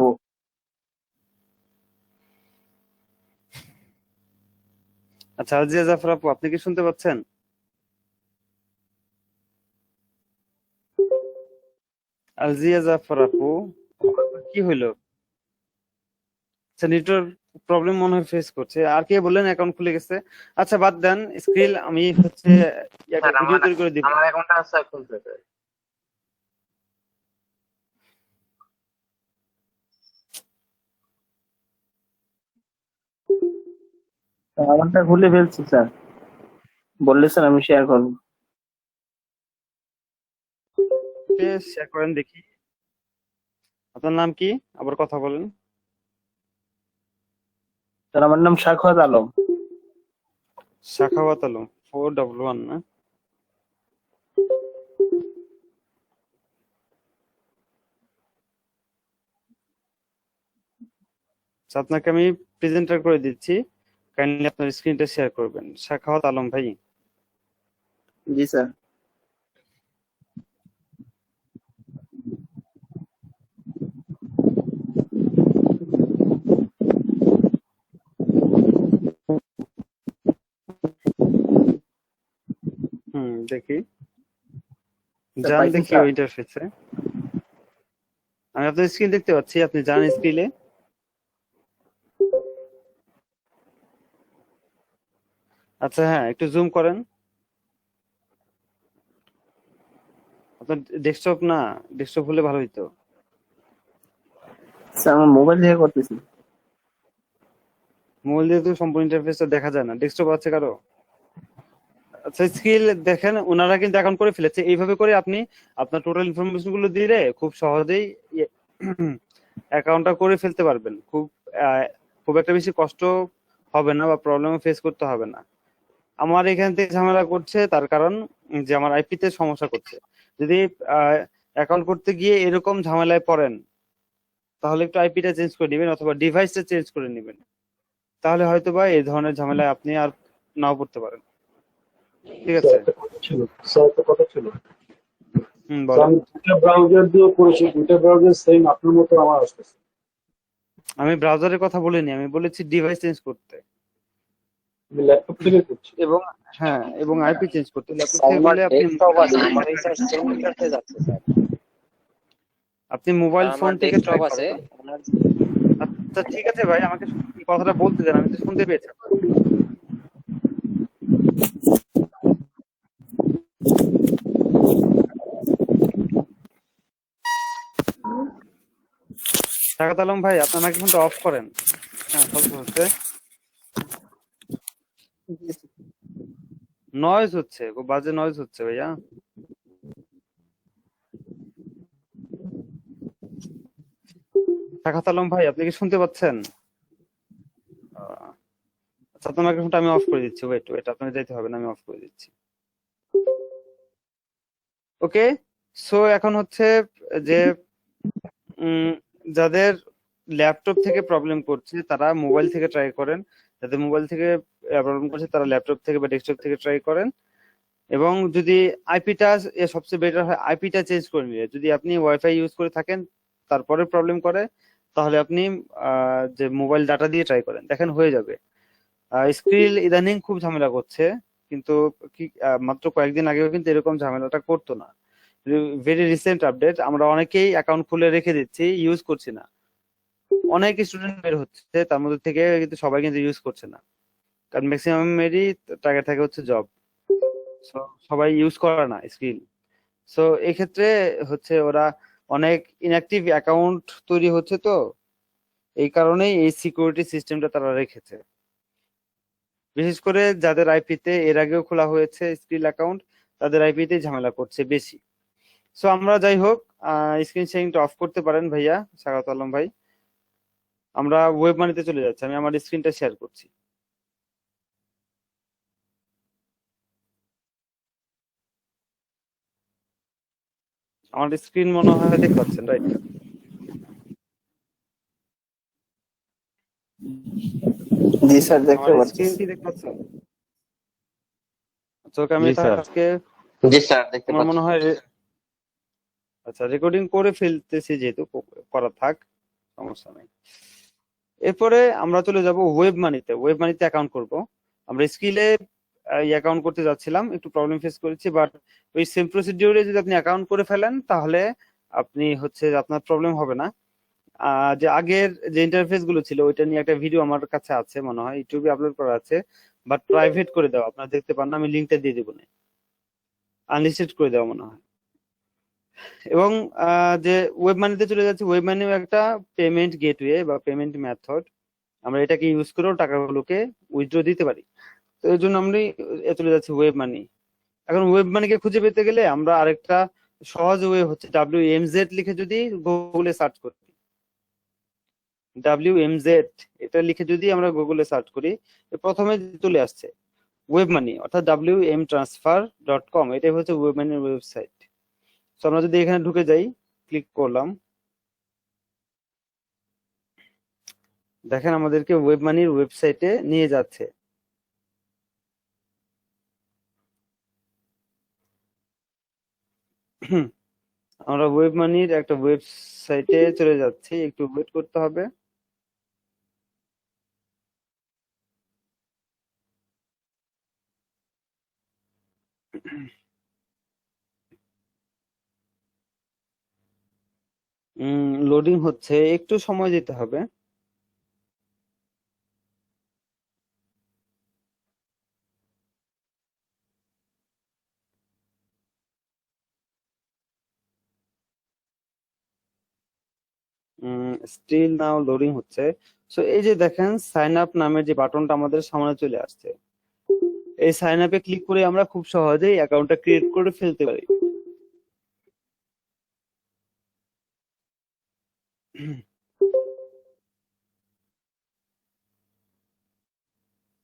আচ্ছা, আলজিয়া জাফর আপু, আপনি কি শুনতে পাচ্ছেন? আলজিয়া জাফর আপু, কি হইলো? আচ্ছা, নেটওয়ার্ক প্রবলেম মনে হয় ফেস করছে। আর কে বললেন অ্যাকাউন্ট খুলে গেছে? আচ্ছা বাদ দেন, স্ক্রিল আমি হচ্ছে ভিডিও তৈরি করে দিব। আমার অ্যাকাউন্টটা স্যার খুলতে হবে। আমারটা খুলে ফেলছি স্যার, বললে স্যার আমি শেয়ার করব। শেয়ার করেন দেখি। আপনার নাম কি? আবার কথা বলেন। স্যার আমার নাম সাখাওয়াত আলম। সাখাওয়াত আলম, 411 না? আচ্ছা, আপনাকে আমি প্রেজেন্টার করে দিচ্ছি, কাইন্ডলি আপনার স্ক্রিনটা শেয়ার করবেন। সাখাওয়াত আলম ভাই, জি স্যার। দেখি, স্যার, যান পাইছেন দেখি স্যার? ওই ইন্টারফেসে। আমি আপনার স্ক্রিন দেখতে পাচ্ছি, আপনি যান স্ক্রিনে। আচ্ছা হ্যাঁ, একটু জুম করেন। আপনার ডেস্কটপ না, ডেস্কটপ হলে ভালো হইতো। স্যার আমার মোবাইল থেকে করতেছি। মোবাইল দিয়ে তো সম্পূর্ণ ইন্টারফেসটা দেখা যায় না। ডেস্কটপ আছে কারো? আচ্ছা, স্কিল দেখেন, ওনারা কিন্তু অ্যাকাউন্ট করে ফেলেছে। এইভাবে করে আপনি আপনার টোটাল ইনফরমেশন গুলো দিলে খুব সহজেই অ্যাকাউন্টটা করে ফেলতে পারবেন। খুব একটা বেশি কষ্ট হবে না বা প্রবলেম ফেস করতে হবে না। আমার এখান থেকে ঝামেলা করছে তার কারণ যে আমার আইপি তে সমস্যা করছে। যদি অ্যাকাউন্ট করতে গিয়ে এরকম ঝামেলায় পড়েন, তাহলে একটু আইপিটা চেঞ্জ করে নেবেন অথবা ডিভাইসটা চেঞ্জ করে নেবেন। তাহলে হয়তোবা এই ধরনের ঝামেলায় আপনি আর নাও পড়তে পারেন। ঠিক আছে? স্যার একটা কথা ছিল। বলেন। আমি দুইটা ব্রাউজার দিয়ে করেছি, দুইটা ব্রাউজার সেম আপনার মতো আমার আসতেছে। আমি ব্রাউজারের কথা বলিনি, আমি বলেছি ডিভাইস চেঞ্জ করতে। আমি ল্যাপটপ থেকে করছি। এবং হ্যাঁ, এবং আইপি চেঞ্জ করতে। ল্যাপটপ স্যার থেকে আমার করলে আপনি ডেস্কটপ আছে, আমার এই স্যার সেম ইন্টারফেস আছে স্যার। আপনি মোবাইল ফোন আমার থেকে ট্রাই ডেস্কটপ আছে। করেন। আচ্ছা ঠিক আছে ভাই, আমাকে কথাটা বলতে দেন, আমি তো শুনতে পেয়েছি। সাকাত আলম ভাই, আপনার মাইক্রোফোনটা অফ করেন। হ্যাঁ, কথা হচ্ছে, নয়েজ হচ্ছে, খুব বাজে নয়েজ হচ্ছে ভাইয়া। সাকাত আলম ভাই, আপনি কি শুনতে পাচ্ছেন? আচ্ছা, আপনার মাইক্রোফোনটা আমি অফ করে দিচ্ছি। ওয়েট ওয়েট, আপনাকে যাইতে হবে না, আমি অফ করে দিচ্ছি। ওকে, সো এখন হচ্ছে যে যাদের ল্যাপটপ থেকে প্রবলেম করছে তারা মোবাইল থেকে ট্রাই করেন, যাদের মোবাইল থেকে প্রবলেম করছে তারা ল্যাপটপ থেকে বা ডেস্কটপ থেকে ট্রাই করেন। এবং যদি আইপিটা সবচেয়ে বেটার হয় আইপিটা চেঞ্জ করে নিলে। যদি আপনি ওয়াইফাই ইউজ করে থাকেন তারপরে প্রবলেম করে, তাহলে আপনি যে মোবাইল ডাটা দিয়ে ট্রাই করেন, দেখেন হয়ে যাবে। স্ক্রিল ইদানিং খুব ঝামেলা করছে, কিন্তু কি মাত্র কয়েকদিন আগেও কিন্তু এরকম ঝামেলাটা করতো না। ভেরি রিসেন্ট আপডেট, আমরা অনেকেই অ্যাকাউন্ট খুলে রেখে দিচ্ছি, ইউজ করছি না। অনেক স্টুডেন্ট বের হচ্ছে, তার মধ্যে থেকে কিন্তু সবাই কিন্তু ইউজ করছে না, কারণ ম্যাক্সিমামেরই টার্গেট থাকে হচ্ছে জব। সবাই ইউজ করে না স্কিল। সো এক্ষেত্রে হচ্ছে ওরা অনেক ইনঅ্যাক্টিভ অ্যাকাউন্ট তৈরি হচ্ছে, তো এই কারণেই এই সিকিউরিটি সিস্টেমটা তারা রেখেছে। বিশেষ করে যাদের আইপিতে এর আগেও খোলা হয়েছে স্কিল অ্যাকাউন্ট, তাদের আইপিতে ঝামেলা করছে বেশি। সো আমরা যাই হোক, স্ক্রিন শেয়ারিংটা অফ করতে পারেন ভাইয়া স্বাগত আলম ভাই। আমরা ওয়েব মানিতে চলে যাচ্ছি, আমি আমার স্ক্রিনটা শেয়ার করছি। আমার স্ক্রিন মনে হয় দেখতে পাচ্ছেন, রাইট? জি স্যার, দেখতে আমার পাচ্ছি। স্ক্রিন কি দেখতে পাচ্ছেন? তোকে আমি জি স্যার। আজকে জি স্যার, দেখতে আমার পাচ্ছি। মনে হয় আচ্ছা রেকর্ডিং করে ফেলতেছি, যেহেতু করা থাক, সমস্যা নাই। এরপরে আমরা চলে যাব ওয়েব মানিতে। ওয়েব মানিতে অ্যাকাউন্ট করব। আমরা স্কিলে অ্যাকাউন্ট করতে যাচ্ছিলাম, একটু প্রবলেম ফেস করেছি, বাট ওই সেম প্রসিডিউরে যদি আপনি অ্যাকাউন্ট করে ফেলেন তাহলে আপনি হচ্ছে আপনার প্রবলেম হবে না। যে আগের যে ইন্টারফেস গুলো ছিল ওইটা নিয়ে একটা ভিডিও আমার কাছে আছে, মনে হয় ইউটিউবে আপলোড করা আছে, বাট প্রাইভেট করে দেওয়া, আপনারা দেখতে পান না, আমি লিঙ্কটা দিয়ে দেবো না, আনলিস্টেড করে দেওয়া মনে হয়। এবং যে ওয়েব মানিতে চলে যাচ্ছে, ওয়েব মানিও একটা পেমেন্ট গেটওয়ে বা পেমেন্ট মেথড, আমরা এটাকে ইউজ করেও টাকাগুলোকে উইথড্র দিতে পারি। তো এর জন্য আমরা চলে যাচ্ছি ওয়েব মানি। এখন ওয়েব মানিকে খুঁজে পেতে গেলে আমরা আরেকটা সহজ ওয়ে হচ্ছে WMZ লিখে যদি গুগলে সার্চ করি, WMZ এটা লিখে যদি আমরা গুগলে সার্চ করি, প্রথমে চলে আসছে ওয়েব মানি, অর্থাৎ wmtransfer.com, এটাই হচ্ছে ওয়েব মানির ওয়েবসাইট। তো আমরা যদি এখানে ঢুকে যাই, ক্লিক করলাম, দেখেন আমাদেরকে ওয়েব মানির ওয়েবসাইটে নিয়ে যাচ্ছে। আমরা ওয়েব মানির একটা ওয়েবসাইটে চলে যাচ্ছি, একটু ওয়েট করতে হবে। লোডিং হচ্ছে, একটু সময় দিতে হবে। স্টিল নাও লোডিং হচ্ছে। সো এই যে দেখেন সাইন আপ নামের যে বাটনটা আমাদের সামনে চলে আসছে, এই সাইন আপে ক্লিক করে আমরা খুব সহজেই অ্যাকাউন্টটা ক্রিয়েট করে ফেলতে পারি।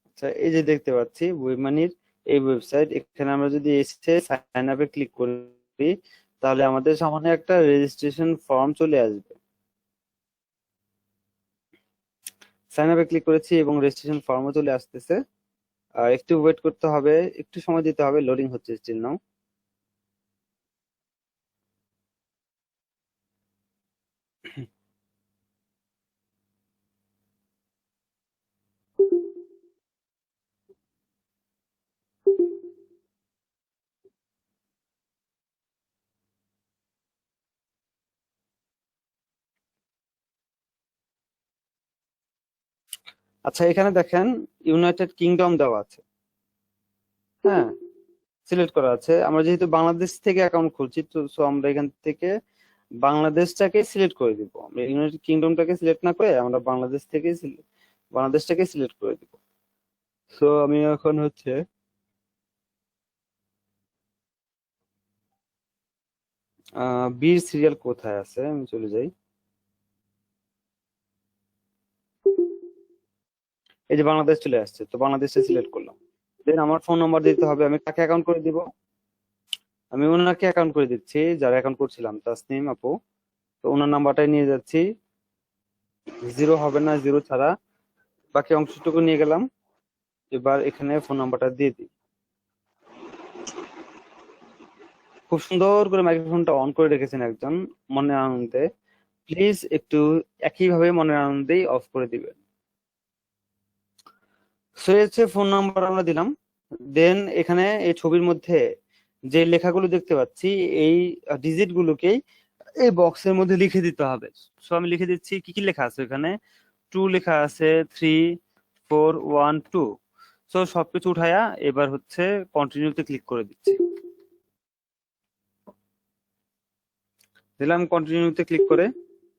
আচ্ছা, এই যে দেখতে পাচ্ছি ওয়েব মানির এই ওয়েবসাইট, এখানে আমরা যদি এসে সাইন আপে ক্লিক করি তাহলে আমাদের সামনে একটা রেজিস্ট্রেশন ফর্ম চলে আসবে। সাইন আপে ক্লিক করেছি এবং রেজিস্ট্রেশন ফর্মও চলে আসতেছে। আর একটু ওয়েট করতে হবে, একটু সময় দিতে হবে, লোডিং হচ্ছে স্টিল নাও। আচ্ছা, এখানে দেখেন ইউনাইটেড কিংডম দেওয়া আছে, হ্যাঁ সিলেক্ট করা আছে। আমরা যেহেতু বাংলাদেশ থেকে অ্যাকাউন্ট খুলছি, তো সো আমরা এখান থেকে বাংলাদেশটাকে সিলেক্ট করে দিব। আমরা ইউনাইটেড কিংডমটাকে সিলেক্ট না করে আমরা বাংলাদেশটাকে সিলেক্ট করে দিব। সো আমি এখন হচ্ছে বীর সিরিয়াল কোথায় আছে, আমি চলে যাই। এই যে বাংলাদেশ চলে আসছে, তো বাংলাদেশটা সিলেক্ট করলাম। দেন আমার ফোন নাম্বার দিতে হবে, আমি কাকে অ্যাকাউন্ট করে দিব, আমি ওনাকে অ্যাকাউন্ট করে দিচ্ছি, যারা অ্যাকাউন্ট করছিলাম তাসনিম আপু। তো ওনার নাম্বারটাই নিয়ে যাচ্ছি, জিরো হবে না, জিরো ছাড়া বাকি অংশটুকু নিয়ে গেলাম। এবার এখানে ফোন নাম্বারটা দিয়ে দিই। খুব সুন্দর করে মাইক্রোফোনটা অন করে রেখেছেন একজন, মনের আনন্দে। প্লিজ একটু একইভাবে মনের আনন্দেই অফ করে দিবেন। সো হচ্ছে ফোন নাম্বার আমরা দিলাম। দেন এখানে এই ছবির মধ্যে যে লেখাগুলো দেখতে পাচ্ছি, এই ডিজিট গুলোকেই এই বক্সের মধ্যে লিখে দিতে হবে। সো আমি লিখে দিচ্ছি, কি কি লেখা আছে এখানে, 2 লেখা আছে, 3 4 1 2। সো সবকিছু উঠায়া এবার হচ্ছে কন্টিনিউতে ক্লিক করে দিচ্ছি। দিলাম কন্টিনিউতে ক্লিক করে,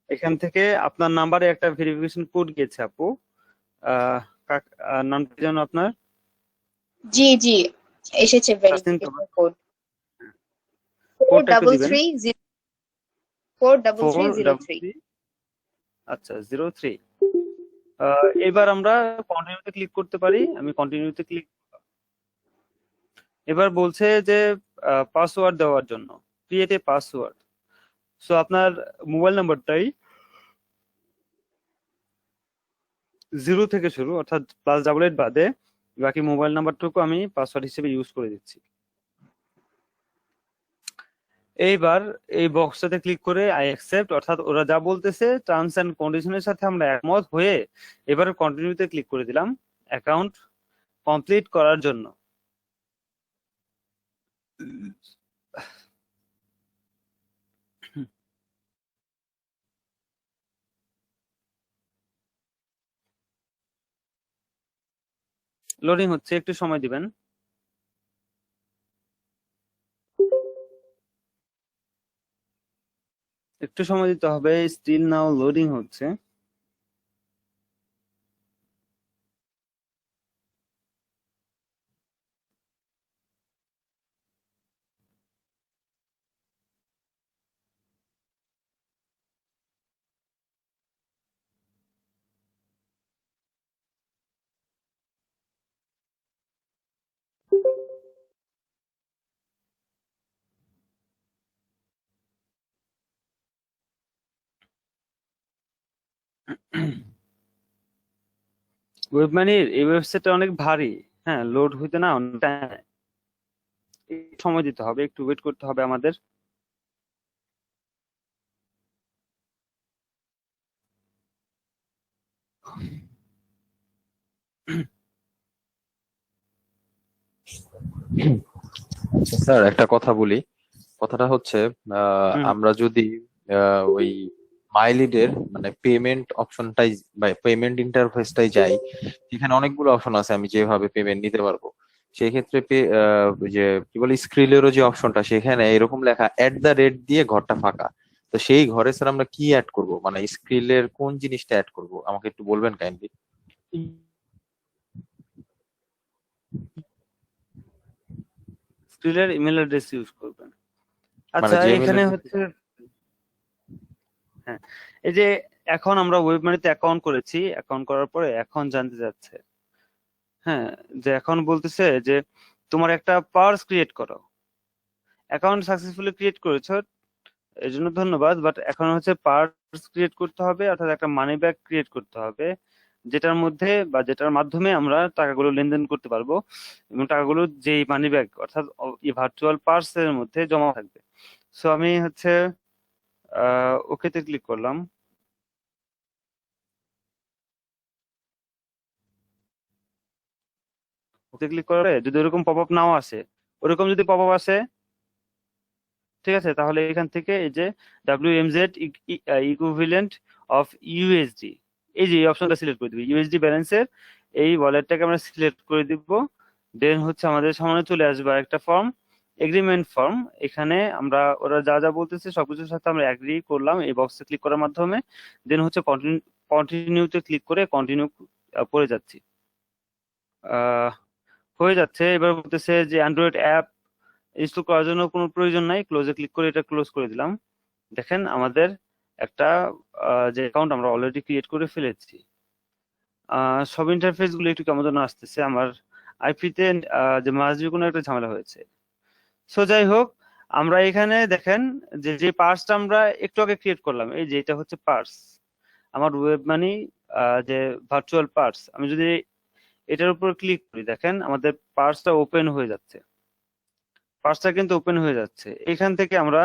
এখান থেকে আপনার নাম্বারে একটা ভেরিফিকেশন কোড গেছে আপু। নামটা যেন আপনার, জি জি এসেছে ভেরিফিকেশন কোড কোডটা একটু দিবেন। 43303। আচ্ছা 03। এবার আমরা কন্টিনিউতে ক্লিক করতে পারি, আমি কন্টিনিউতে ক্লিক। এবার বলছে যে পাসওয়ার্ড দেওয়ার জন্য, ক্রিয়েট এ পাসওয়ার্ড। সো আপনার মোবাইল নাম্বারটাই 0 থেকে শুরু, অর্থাৎ +88 বাদে বাকি মোবাইল নাম্বারটুকু আমি পাসওয়ার্ড হিসেবে ইউজ করে দিচ্ছি। এইবার এই বক্সটাতে ক্লিক করে আই অ্যাকসেপ্ট, অর্থাৎ ওরা যা বলতেছে টার্মস এন্ড কন্ডিশনের সাথে আমরা একমত হয়ে এবার কন্টিনিউতে ক্লিক করে দিলাম অ্যাকাউন্ট কমপ্লিট করার জন্য। লোডিং হচ্ছে, একটু সময় দিবেন। একটু সময় দিতে হবে, স্টিল নাও লোডিং হচ্ছে। ওয়েব মানির এই ওয়েবসাইটটা অনেক ভারী, হ্যাঁ, লোড হইতে না অনেক সময় দিতে হবে, একটু ওয়েট করতে হবে আমাদের। স্যার একটা কথা বলি, কথাটা হচ্ছে আমরা যদি ওই মাইলিডের মানে পেমেন্ট অপশনটাই বা পেমেন্ট ইন্টারফেসটাই যাই, এখানে অনেকগুলো অপশন আছে আমি যেভাবে পেমেন্ট নিতে পারবো। সেই ক্ষেত্রে যে কি বলে স্ক্রিলেরও যে অপশনটা, সেখানে এরকম লেখা @ দিয়ে ঘরটা ফাঁকা। তো সেই ঘরে স্যার আমরা কি অ্যাড করব, মানে স্ক্রিলের কোন জিনিসটা অ্যাড করব আমাকে একটু বলবেন কাইন্ডলি। স্ক্রিলের ইমেল অ্যাড্রেস ইউজ করবেন। মানে আচ্ছা, যে এখানে হচ্ছে হ্যাঁ, এই যে এখন আমরা ওয়েব মানিতে অ্যাকাউন্ট করেছি, অ্যাকাউন্ট করার পরে এখন জানতে যাচ্ছে, হ্যাঁ, যে এখন বলতেছে যে তোমার একটা পার্স ক্রিয়েট করো। অ্যাকাউন্ট সাকসেসফুলি ক্রিয়েট করেছো, এর জন্য ধন্যবাদ, বাট এখন হচ্ছে পার্স ক্রিয়েট করতে হবে, অর্থাৎ একটা মানি ব্যাগ ক্রিয়েট করতে হবে, যেটার মধ্যে বা যেটার মাধ্যমে আমরা টাকাগুলো লেনদেন করতে পারবো, এবং টাকাগুলো যেই মানি ব্যাগ অর্থাৎ এই ভার্চুয়াল পার্স এর মধ্যে জমা থাকবে। সো আমি হচ্ছে ওকেতে ক্লিক করলাম। ওকে ক্লিক করে যদি ওরকম পপ আপ নাও আসে, ওরকম যদি পপ আপ আসে, ঠিক আছে, তাহলে এখান থেকে এই যে WMZ ইকুইভ্যালেন্ট অফ ইউএসডি, এই যে এই অপশনটা সিলেক্ট করে দিবি, ইউএসডি ব্যালেন্সের এই ওয়ালেটটাকে আমরা সিলেক্ট করে দিব। দেন হচ্ছে আমাদের সামনে চলে আসবে একটা ফর্ম, এগ্রিমেন্ট ফর্ম। এখানে আমরা ওরা যা যা বলতেছে সবকিছুর সাথে আমরা এগ্রি করলাম এই বক্সে ক্লিক করার মাধ্যমে। দেন হচ্ছে কন্টিনিউতে ক্লিক করে কন্টিনিউ করে যাচ্ছি, হয়ে যাচ্ছে। এবার বলতেছে যে অ্যান্ড্রয়েড অ্যাপ ইনস্টল করার জন্য কোনো প্রয়োজন নাই, ক্লোজে ক্লিক করে এটা ক্লোজ করে দিলাম। দেখেন আমাদের একটা যে অ্যাকাউন্ট আমরা অলরেডি ক্রিয়েট করে ফেলেছি। সব ইন্টারফেস গুলো একটু কেমন যেন আসতেছে, আমার আইপিতে যে মাঝে কোনো একটা ঝামেলা হয়েছে। সো যাই হোক, আমরা এখানে দেখেন যে যে পার্সটা আমরা একটু আগে ক্রিয়েট করলাম, এই যে এটা হচ্ছে পার্স, আমার ওয়েব মানি যে ভার্চুয়াল পার্স। আমি যদি এটার উপর ক্লিক করি, দেখেন আমাদের পার্সটা ওপেন হয়ে যাচ্ছে, পার্সটা কিন্তু ওপেন হয়ে যাচ্ছে। এখান থেকে আমরা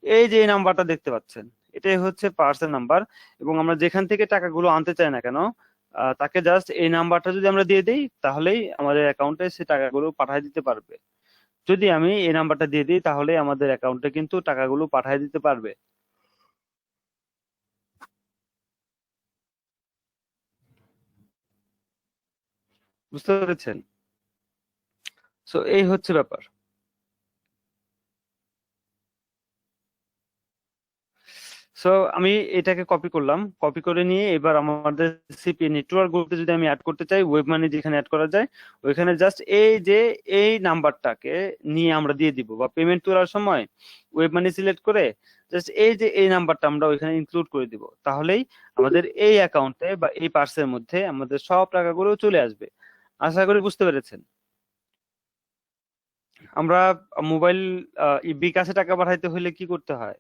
এই যে নাম্বারটা দেখতে পাচ্ছেন, এটাই হচ্ছে পার্সের নাম্বার, এবং আমরা যেখান থেকে টাকাগুলো আনতে চাই না কেন তাকে জাস্ট এই নাম্বারটা যদি আমরা দিয়ে দিই, তাহলেই আমাদের অ্যাকাউন্টে সে টাকাগুলো পাঠিয়ে দিতে পারবে। যদি আমি এই নাম্বারটা দিয়ে দিই, তাহলে আমাদের অ্যাকাউন্টে কিন্তু টাকাগুলো পাঠিয়ে দিতে পারবে। বুঝতে পেরেছেন? সো এই হচ্ছে ব্যাপার। সো আমি এটাকে কপি করলাম, কপি করে নিয়ে এবার আমাদের সিপি নেটওয়ার্ক গ্রুপে যদি আমি অ্যাড করতে চাই, ওয়েব মানি যেখানে অ্যাড করা যায় ওইখানে জাস্ট এই যে এই নাম্বারটাকে নিয়ে আমরা দিয়ে দিব, বা পেমেন্ট তোলার সময় ওয়েব মানি সিলেক্ট করে জাস্ট এই যে এই নাম্বারটা আমরা ওইখানে ইনক্লুড করে দিব, তাহলেই আমাদের এই অ্যাকাউন্টে বা এই পার্সের মধ্যে আমাদের সব টাকাগুলো চলে আসবে। আশা করি বুঝতে পেরেছেন। আমরা মোবাইল বিকাশে টাকা পাঠাইতে হলে কি করতে হয়?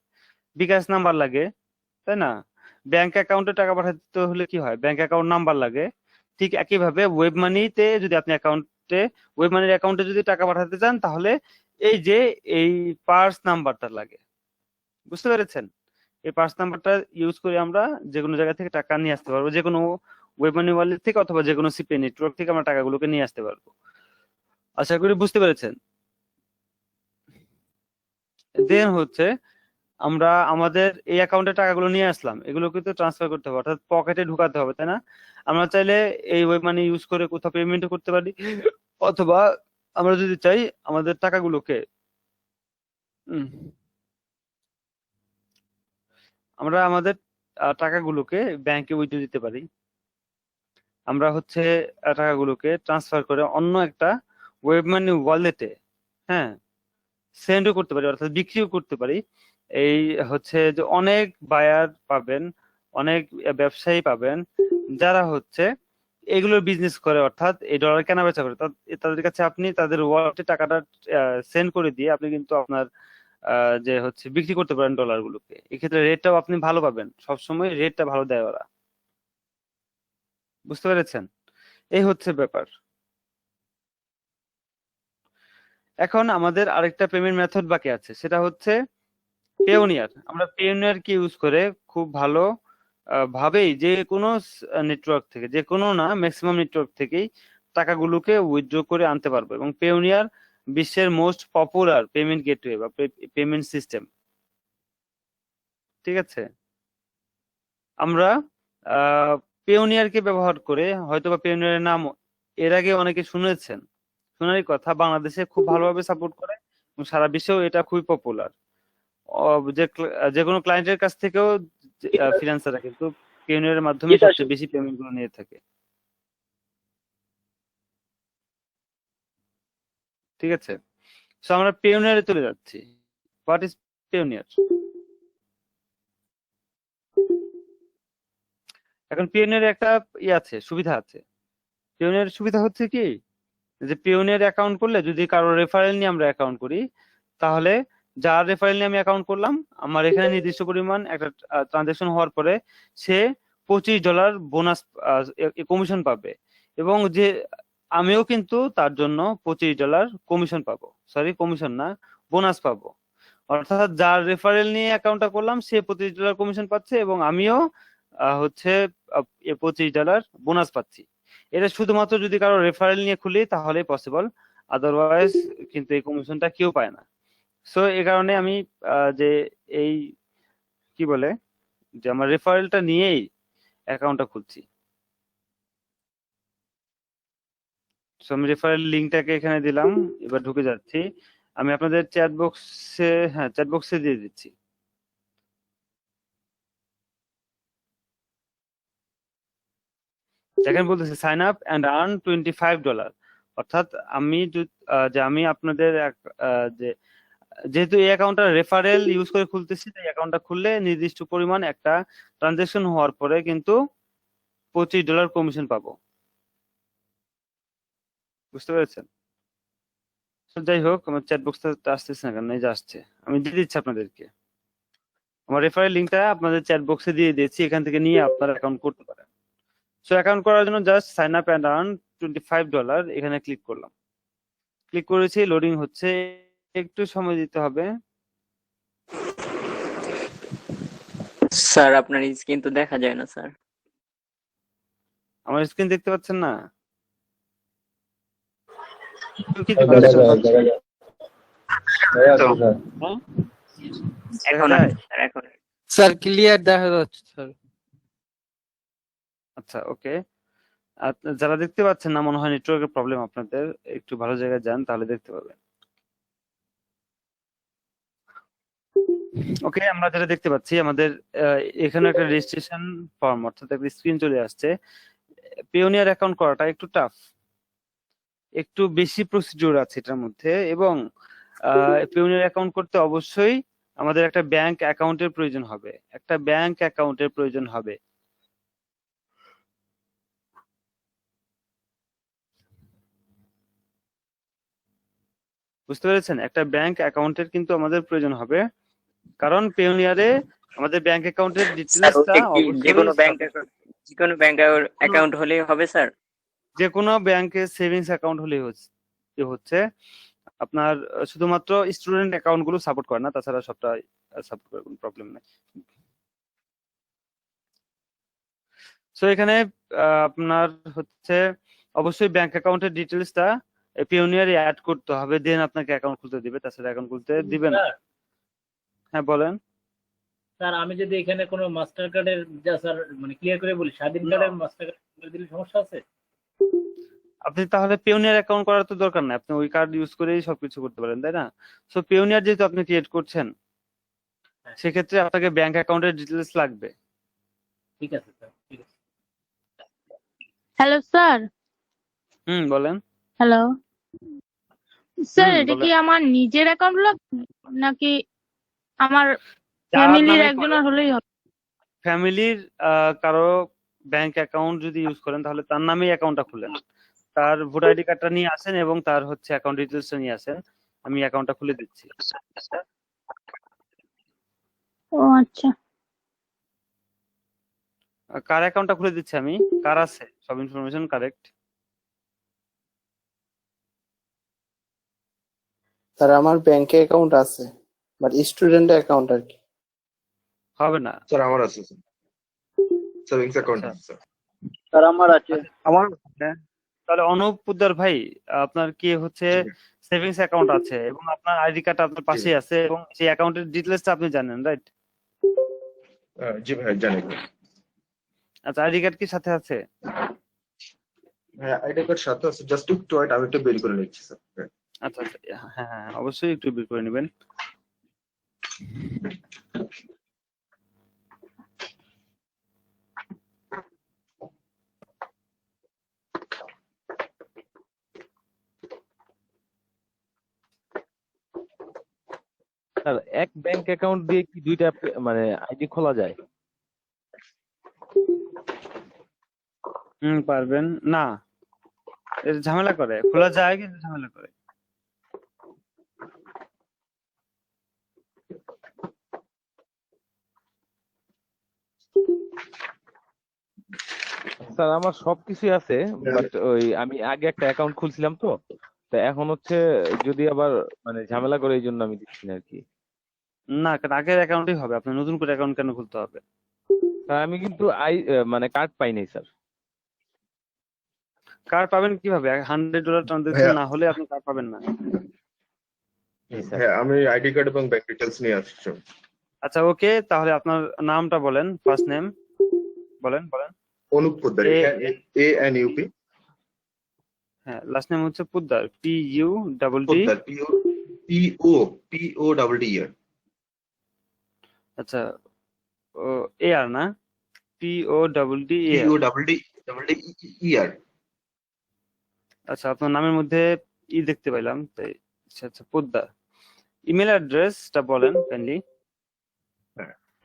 বিকাশ নাম্বার লাগে, তাই না? ব্যাংক অ্যাকাউন্টে টাকা পাঠাতে হলে কি হয়, ব্যাংক অ্যাকাউন্ট নাম্বার লাগে। ঠিক একইভাবে ওয়েব মানিতে যদি আপনি ওয়েব মানির অ্যাকাউন্টে যদি টাকা পাঠাতে চান, তাহলে এই যে এই পার্স নাম্বারটা লাগে। বুঝতে পেরেছেন? এই পার্স নাম্বারটা ইউজ করে আমরা যে কোনো জায়গা থেকে টাকা নিয়ে আসতে পারবো, যে কোনো ওয়েব মানি ওয়ালেট থেকে অথবা যে কোনো সিপি নেটওয়ার্ক থেকে আমরা টাকাগুলোকে নিয়ে আসতে পারবো। আশা করি বুঝতে পেরেছেন। দেন হচ্ছে আমরা আমাদের এই অ্যাকাউন্টে টাকাগুলো নিয়ে আসলাম, এগুলো কিন্তু ট্রান্সফার করতে হবে, অর্থাৎ পকেটে ঢুকাতে হবে, তাই না? আমরা চাইলে এই ওয়েব মানি ইউজ করে কোথাও পেমেন্টও করতে পারি, অথবা আমরা যদি চাই আমাদের টাকাগুলোকে আমরা আমাদের টাকাগুলোকে ব্যাংকে উইথড্র দিতে পারি। আমরা হচ্ছে টাকাগুলোকে ট্রান্সফার করে অন্য একটা ওয়েব মানি ওয়ালেটে, হ্যাঁ, সেন্ডও করতে পারি, অর্থাৎ বিক্রিও করতে পারি। এই হচ্ছে যে অনেক বায়ার পাবেন, অনেক ব্যবসায়ী পাবেন যারা হচ্ছে এগুলোর বিজনেস করে, অর্থাৎ এই ডলার কেনা বেচা করে। তাদের কাছে আপনি তাদের ওয়ালেটে টাকাটা সেন্ড করে দিয়ে আপনি কিন্তু আপনার যে হচ্ছে বিক্রি করতে পারেন ডলার গুলোকে। এক্ষেত্রে রেটটাও আপনি ভালো পাবেন, সবসময় রেটটা ভালো দেয় ওরা। বুঝতে পেরেছেন? এই হচ্ছে ব্যাপার। এখন আমাদের আরেকটা পেমেন্ট মেথড বাকি আছে, সেটা হচ্ছে পেওনিয়ার। আমরা পেওনিয়ার কি ইউজ করে খুব ভালো ভাবেই যে কোনো নেটওয়ার্ক থেকে, যে কোনো না ম্যাক্সিমাম নেটওয়ার্ক থেকেই টাকাগুলোকে উইথড্র করে আনতে পারবো। এবং পেওনিয়ার বিশ্বের মোস্ট পপুলার পেমেন্ট গেটওয়ে বা পেমেন্ট সিস্টেম। ঠিক আছে, আমরা পেওনিয়ারকে ব্যবহার করে, হয়তোবা পেওনিয়ারের নাম এর আগে অনেকে শুনেছেন, শোনারই কথা, বাংলাদেশে খুব ভালোভাবে সাপোর্ট করে এবং সারা বিশ্বেও এটা খুবই পপুলার। যে কোনো ক্লায়েন্টের কাছ থেকেও ফ্রিল্যান্সাররা কিন্তু পেওনিয়ারের মাধ্যমে সবচেয়ে বেশি পেমেন্ট গুলো নিয়ে থাকে। ঠিক আছে, সো আমরা পেওনিয়ারে চলে যাচ্ছি। What is Payoneer? এখন পেওনিয়ারে একটা আছে, সুবিধা আছে। পেওনিয়ার সুবিধা হচ্ছে কি, যে পেওনিয়ার অ্যাকাউন্ট করলে, যদি কারো রেফারেল নিয়ে আমরা অ্যাকাউন্ট করি, তাহলে যার রেফারেল নিয়ে আমি অ্যাকাউন্ট করলাম, আমার এখানে নির্দিষ্ট পরিমাণ একটা ট্রানজাকশন হওয়ার পরে সে $25 বোনাস কমিশন পাবে, এবং যে আমিও কিন্তু তার জন্য $25 কমিশন পাবো, সরি কমিশন না, বোনাস পাবো। অর্থাৎ যার রেফারেল নিয়ে অ্যাকাউন্টটা করলাম সে $25 কমিশন পাচ্ছে এবং আমিও হচ্ছে $25 বোনাস পাচ্ছি। এটা শুধুমাত্র যদি কারো রেফারেল নিয়ে খুলি তাহলে পসিবল, আদারওয়াইজ কিন্তু এই কমিশনটা কেউ পায় না। সো এই কারণে আমি যে এই কি বলে যে আমার রেফারেলটা নিয়েই অ্যাকাউন্টটা খুলছি। সো আমি রেফারেল লিংকটাকে এখানে দিলাম, এবার ঢুকে যাচ্ছি। আমি আপনাদের চ্যাট বক্সে দিয়ে দিচ্ছি। এখানে বলতেছে সাইন আপ অ্যান্ড আর্ন $25, অর্থাৎ আমি আপনাদের যেহেতু এই অ্যাকাউন্টটা রেফারেল ইউজ করে খুলতেছি, এই অ্যাকাউন্টটা খুললে নির্দিষ্ট পরিমাণ একটা ট্রানজাকশন হওয়ার পরে কিন্তু $25 কমিশন পাবো। বুঝতে পেরেছেন? যাই হোক, আমার চ্যাট বক্সটা আসতেছে না কেন, এই যে আসছে, আমি দিয়ে দিচ্ছি আপনাদেরকে। আমার রেফারেল লিংকটা আপনাদের চ্যাট বক্সে দিয়ে দিয়েছি, এখান থেকে নিয়ে আপনারা অ্যাকাউন্ট করতে পারেন। সো অ্যাকাউন্ট করার জন্য just sign up and earn $25 এখানে ক্লিক করলাম। ক্লিক করেছি, লোডিং হচ্ছে, একটু সময় দিতে হবে। স্যার আপনার স্ক্রিন তো দেখা যায় না স্যার। আমার স্ক্রিন দেখতে পাচ্ছেন না? এখন এখন স্যার ক্লিয়ার দেখা যাচ্ছে স্যার। আচ্ছা, ওকে। যারা দেখতে পাচ্ছেন না, মনে হয় নেটওয়ার্কের প্রবলেম আপনাদের, একটু ভালো জায়গায় যান তাহলে দেখতে পাবেন। ওকে, আমরা যেটা দেখতে পাচ্ছি, আমাদের এখানে একটা রেজিস্ট্রেশন ফর্ম, অর্থাৎ একটা স্ক্রিন চলে আসছে। পেওনিয়ার অ্যাকাউন্ট করাটা একটু টাফ, একটু বেশি প্রসিডিউর আছে এটার মধ্যে, এবং পেওনিয়ার অ্যাকাউন্ট করতে অবশ্যই আমাদের একটা ব্যাংক অ্যাকাউন্টের প্রয়োজন হবে, একটা ব্যাংক অ্যাকাউন্টের প্রয়োজন হবে। বুঝতে পেরেছেন? একটা ব্যাংক অ্যাকাউন্টের কিন্তু আমাদের প্রয়োজন হবে। কারণ পেওনিয়ারে আমাদের ব্যাংক অ্যাকাউন্টের স্যার ডিটেলসটা ওটা কি যে কোনো অবশ্যই ব্যাংক অ্যাকাউন্ট হলেই হবে স্যার? যে কোনো ব্যাংকের সেভিংস অ্যাকাউন্ট হলেই হচ্ছে আপনার শুধুমাত্র স্টুডেন্ট অ্যাকাউন্ট গুলো সাপোর্ট করে না, তাছাড়া সবটা সাপোর্ট করে, কোনো প্রবলেম নেই। সো এখানে আপনার হচ্ছে অবশ্যই ব্যাংক অ্যাকাউন্টের ডিটেলসটা পিওনিয়ারে অ্যাড করতে হবে, দেন আপনাকে অ্যাকাউন্ট খুলতে দিবে, তাছাড়া অ্যাকাউন্ট খুলতে দিবে না। হ্যাঁ বলেন। স্যার আমি যদি এখানে কোনো মাস্টার কার্ডের যা স্যার মানে ক্লিয়ার করে বলি, স্বাধীন কার্ডের মাস্টার কার্ড দিলে সমস্যা আছে? আপনি তাহলে পেওনিয়ার অ্যাকাউন্ট করার তো দরকার নাই, আপনি ওই কার্ড ইউজ করেই সবকিছু করতে পারেন, তাই না? সো পেওনিয়ার যেহেতু আপনি ক্রিয়েট করছেন, সেক্ষেত্রে আপনাকে ব্যাংক অ্যাকাউন্টের ডিটেলস লাগবে। ঠিক আছে স্যার, ঠিক আছে। Hello sir. বলেন। হ্যালো স্যার, এটা বলেন। কি আমার নিজের অ্যাকাউন্ট নাকি আমার যার ফ্যামিলির নামে একজনের হলেই হবে? ফ্যামিলির কারো ব্যাংক অ্যাকাউন্ট যদি ইউজ করেন তাহলে তার নামেই অ্যাকাউন্টটা খুলেন, তার ভোটার আইডি কার্ডটা নিয়ে আসেন এবং তার হচ্ছে অ্যাকাউন্ট ডিটেলসটা নিয়ে আসেন, আমি অ্যাকাউন্টটা খুলে দিচ্ছি। ও আচ্ছা। কার অ্যাকাউন্টটা খুলে দিচ্ছি আমি, কার আছে সব ইনফরমেশন কারেক্ট? স্যার আমার ব্যাংকে অ্যাকাউন্ট আছে, বাট স্টুডেন্ট অ্যাকাউন্ট আর কি। হবে না স্যার আমার আছে স্যার, সেভিংস অ্যাকাউন্ট আছে স্যার। স্যার আমার আছে। আমার তাহলে অনুপ পোদ্দার ভাই, আপনার কি হচ্ছে সেভিংস অ্যাকাউন্ট আছে এবং আপনার আইডি কার্ড আপনার পাশেই আছে এবং সেই অ্যাকাউন্টের ডিটেলসটা আপনি জানেন, রাইট? জি ভাই জানি। আচ্ছা, আইডি কার্ড কি সাথে আছে? হ্যাঁ আইডি কার্ড সাথে আছে, জাস্ট একটু ওয়েট, আমি একটু বের করে নিচ্ছি স্যার। আচ্ছা আচ্ছা, হ্যাঁ হ্যাঁ অবশ্যই একটু বের করে নেবেন। স্যার এক ব্যাংক অ্যাকাউন্ট দিয়ে কি দুইটা মানে আইডি খোলা যায়? পারবেন না, এটা ঝামেলা করে, খোলা যায় কিন্তু ঝামেলা করে। স্যার আমার সবকিছুই আছে, বাট ওই আমি আগে একটা অ্যাকাউন্ট খুলছিলাম তো এখন হচ্ছে যদি আবার মানে ঝামেলা করে এই জন্য আমি দিচ্ছি না আর কি। না, কারণ আগের অ্যাকাউন্টই হবে, আপনার নতুন করে অ্যাকাউন্ট কেন খুলতে হবে? স্যার আমি কিন্তু মানে কার্ড পাই নাই স্যার। কার্ড পাবেন কিভাবে? $100 ট্রানজাকশন না হলে আপনি কার্ড পাবেন না। হ্যাঁ আমি আইডি কার্ড এবং ব্যাংক ডিটেইলস নিয়ে আসছি। আচ্ছা ওকে, তাহলে আপনার নামটা বলেন, ফার্স্ট নেম বলেন। Anup Poddar, A N UP. হ্যাঁ, লাস্ট নেম হচ্ছে পোদ্দার, PUDD। PO আচ্ছা, ও AR না, PODD ER। আচ্ছা, আপনার নামের মধ্যে ই দেখতে পাইলাম তাই। আচ্ছা পোদ্দার। ইমেল অ্যাড্রেসটা বলেন কাইন্ডলি।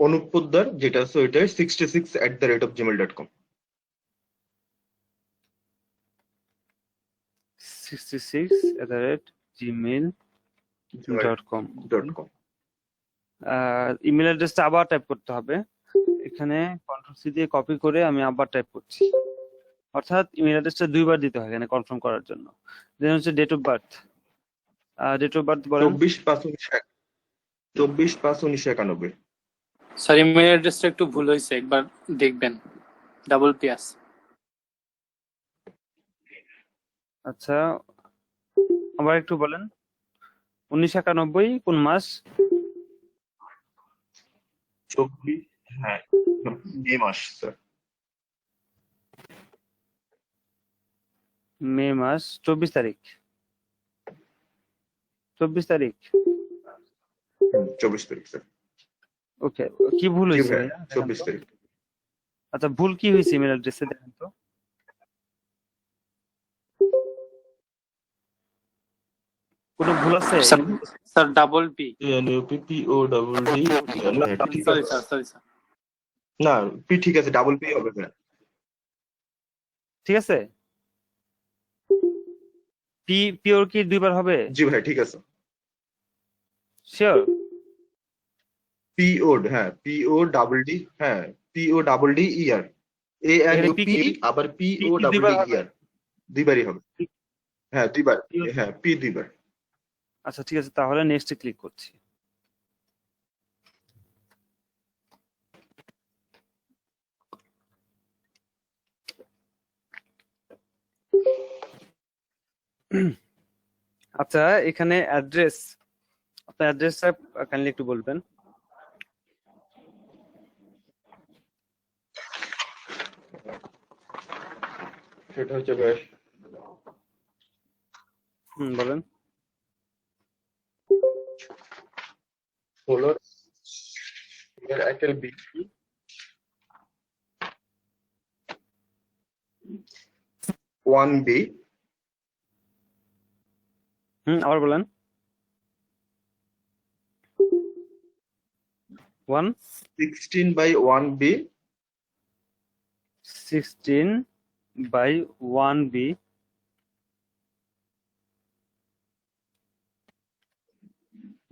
অনুপ পোদ্দার যেটা আছে ওইটা 66@gmail.com। 66@gmail.com। ইমেল অ্যাড্রেসটা আবার টাইপ করতে হবে, এখানে কন্ট্রোল সি দিয়ে কপি করে আমি আবার টাইপ করছি, অর্থাৎ ইমেল অ্যাড্রেসটা দুইবার দিতে হয় এখানে কনফার্ম করার জন্য। দেন হচ্ছে ডেট অফ বার্থ বলেন। 24/5/1991। স্যার ইমেল অ্যাড্রেসটা একটু ভুল হয়েছে, একবার দেখবেন, ডাবল PS। আচ্ছা আবার একটু বলেন, 1991 কোন মাস? 24, হ্যাঁ মে মাস স্যার। মে মাস 24 তারিখ। 24 তারিখ 24 তারিখ স্যার। ওকে, কি ভুল হয়েছে? 24 তারিখ। আচ্ছা, ভুল কি হয়েছে ইমেল অ্যাড্রেসে দেখেন তো। কোনো ভুল আছে? Sir double P। Sorry sir. না পি ঠিক আছে, ডাবল পি হবে স্যার। ঠিক আছে, পিওর কি দুইবার হবে? জি ভাই ঠিক আছে। শিওর? PO, হ্যাঁ, PODD, এখানে পি ANUP, আবার পি কি দুইবার হবে? PODDER, দুইবারই হবে। পি- হ্যাঁ, দুইবার। পি- হ্যাঁ, P দুইবার। আচ্ছা ঠিক আছে, তাহলে নেক্সটে ক্লিক করছি। আচ্ছা, এখানে অ্যাড্রেস, আপনার অ্যাড্রেসটা কাইন্ডলি একটু বলবেন। সেটা হচ্ছে ভাই বলেন। হলো এয়ারটেল বি 1B, আবার বলেন। 16/1B, 16/1B,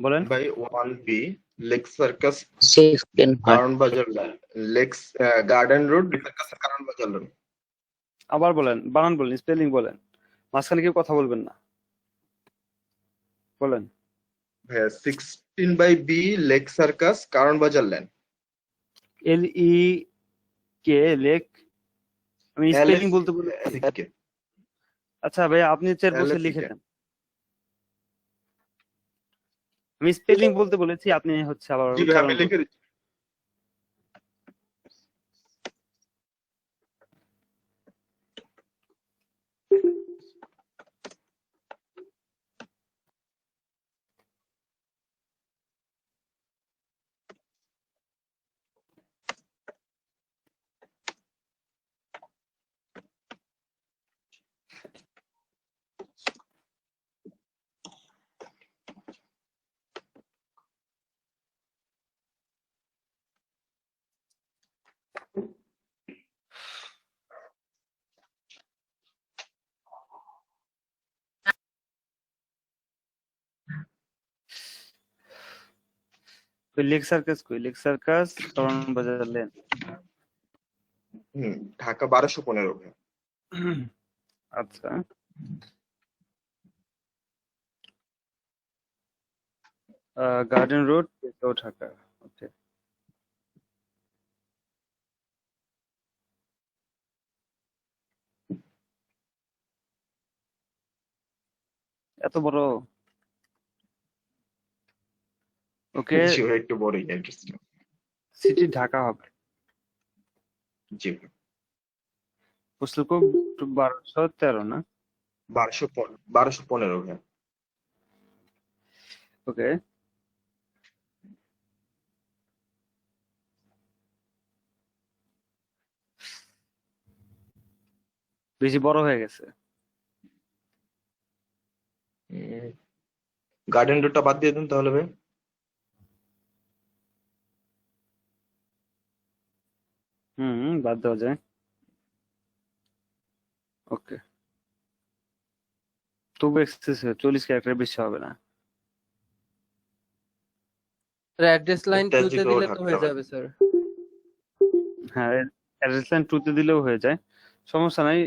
বলেন। by 1B, লেক সার্কাস 16 কারণ বাজার লেক্স গার্ডেন রোড, লেক সার্কাসের কারণ বাজার লাইন। আবার বলেন, বানান বলেন, স্পেলিং বলেন, মাঝখানে কেউ কথা বলবেন না, বলেন। হ্যাঁ, 16/B, লেক সার্কাস কারণ বাজার লেন। LEK, লেক, আমি স্পেলিং বলতে বলি। আচ্ছা ভাই, আপনি চেয়ার বসে লিখে দেন। আমি স্পেলিং বলতে বলেছি, আপনি হচ্ছে আবার জি ভাই, আমি উচ্চারণ লিখে দিচ্ছি। লেক সার্কাস কই? লেক সার্কাস কারণ বাজার লেন। ঢাকা 1215 ভাই। আচ্ছা, গার্ডেন রোড, তেজগাঁও, ঢাকা। ওকে, এত বড়? ওকে, জি ভাই, একটু বড়ই অ্যাড্রেসটা। সিটি ঢাকা হবে। জি ভাই, পোস্টাল কোড 1213 না? 1215 ভাই। ওকে, বেশি বড় হয়ে গেছে। গার্ডেন রোডটা বাদ দিয়ে দেন তাহলে ভাই। বাদ দেওয়া যায়। ওকে, তবু এক্সেস 40 ক্যারেক্টার বেশি হবে না। অ্যাড্রেস লাইন এটা 2 তে জি দিলে ভাই, তো হয়ে যাবে স্যার। হ্যাঁ, অ্যাড্রেস লাইন 2 তে দিলেও হয়ে যায়, সমস্যা নাই।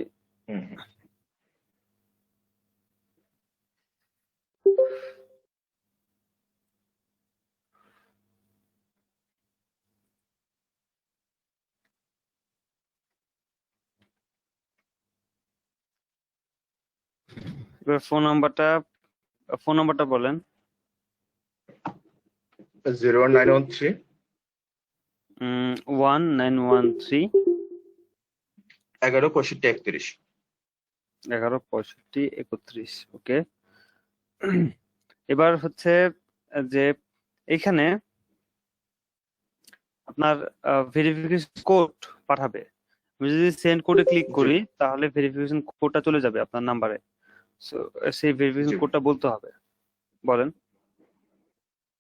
এবার ফোন নাম্বারটা বলেন। 1913 1913 1165 31। 1165 31। ওকে, এবার হচ্ছে যে এখানে আপনার ভেরিফিকেশন কোড পাঠাবে। আমি যদি সেন্ড কোডে ক্লিক করি তাহলে ভেরিফিকেশন কোডটা চলে যাবে আপনার নাম্বারে। সো সেই ভেরিফিকেশন কোডটা বলতে হবে, বলেন।